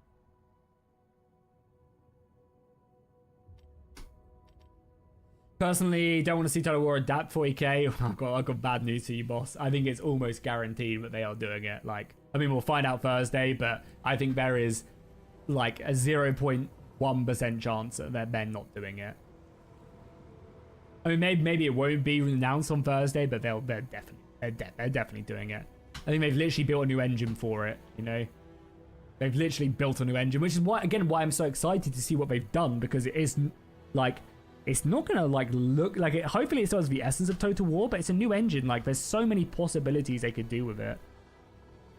Personally, don't want to see Total War adapt 40k. I've got bad news to you, boss. I think it's almost guaranteed that they are doing it. Like, I mean, we'll find out Thursday, but I think there is like a 0.1% chance that they're not doing it. I mean, maybe it won't be announced on Thursday, but they're definitely doing it. I think they've literally built a new engine for it. You know, they've literally built a new engine, which is why I'm so excited to see what they've done, because it is like it's not gonna like look like it. Hopefully it still has the essence of Total War, but it's a new engine. Like there's so many possibilities they could do with it.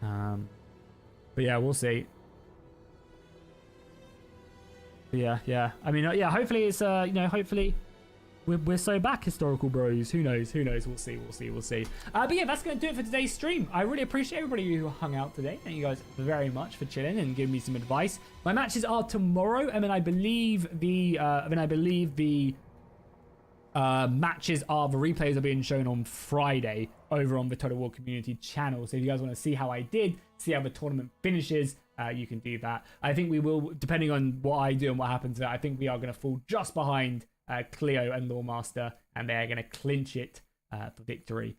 But yeah, we'll see. But yeah. I mean, yeah. Hopefully it's hopefully we're so back, historical bros. Who knows? We'll see. But yeah, that's gonna do it for today's stream. I really appreciate everybody who hung out today. Thank you guys very much for chilling and giving me some advice. My matches are tomorrow, and then I believe the matches are the replays are being shown on Friday over on the Total War community channel. So if you guys want to see how I did, see how the tournament finishes, you can do that. I think we will, depending on what I do and what happens, I think we are going to fall just behind Cleo and Lawmaster, and they're going to clinch it for victory.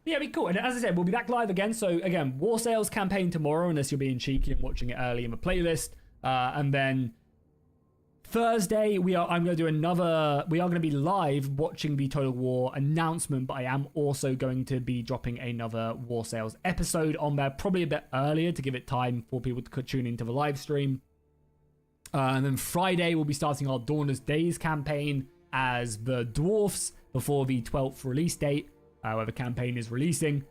Yeah, it'd be cool. And as I said, we'll be back live again. So again, War Sales campaign tomorrow, unless you're being cheeky and watching it early in the playlist. And then Thursday, I'm going to do another. We are going to be live watching the Total War announcement, but I am also going to be dropping another War Sales episode on there, probably a bit earlier to give it time for people to tune into the live stream. And then Friday, we'll be starting our Dawnless Days campaign as the Dwarfs before the 12th release date, where the campaign is releasing.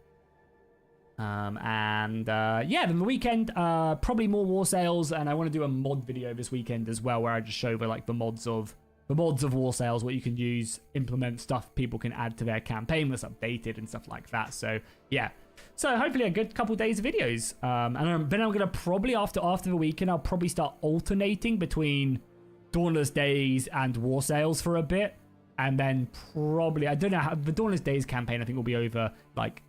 Then the weekend, probably more War Sales, and I want to do a mod video this weekend as well, where I just show the mods of War Sales, what you can use, implement stuff people can add to their campaign that's updated and stuff like that. So yeah, so hopefully a good couple days of videos. And then I'm gonna probably after the weekend, I'll probably start alternating between Dawnless Days and War Sales for a bit. And then probably, I don't know, how the Dawnless Days campaign I think will be over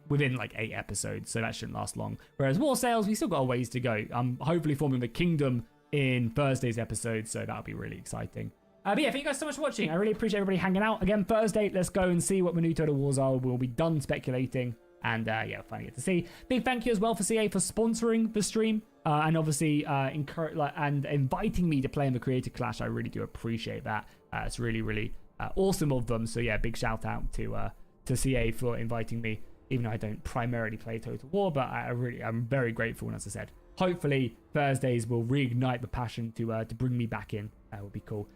within 8 episodes, so that shouldn't last long. Whereas War Sales, we still got a ways to go. I'm hopefully forming the Kingdom in Thursday's episode, so that'll be really exciting. But yeah, thank you guys so much for watching. I really appreciate everybody hanging out. Again, Thursday, let's go and see what the new Total Wars are. We'll be done speculating, and yeah, finally get to see. Big thank you as well for CA for sponsoring the stream, and obviously and inviting me to play in the Creator Clash. I really do appreciate that. It's really awesome of them. So yeah, big shout out to CA for inviting me, even though I don't primarily play Total War, but I'm very grateful. And as I said, hopefully Thursdays will reignite the passion to bring me back in. That would be cool.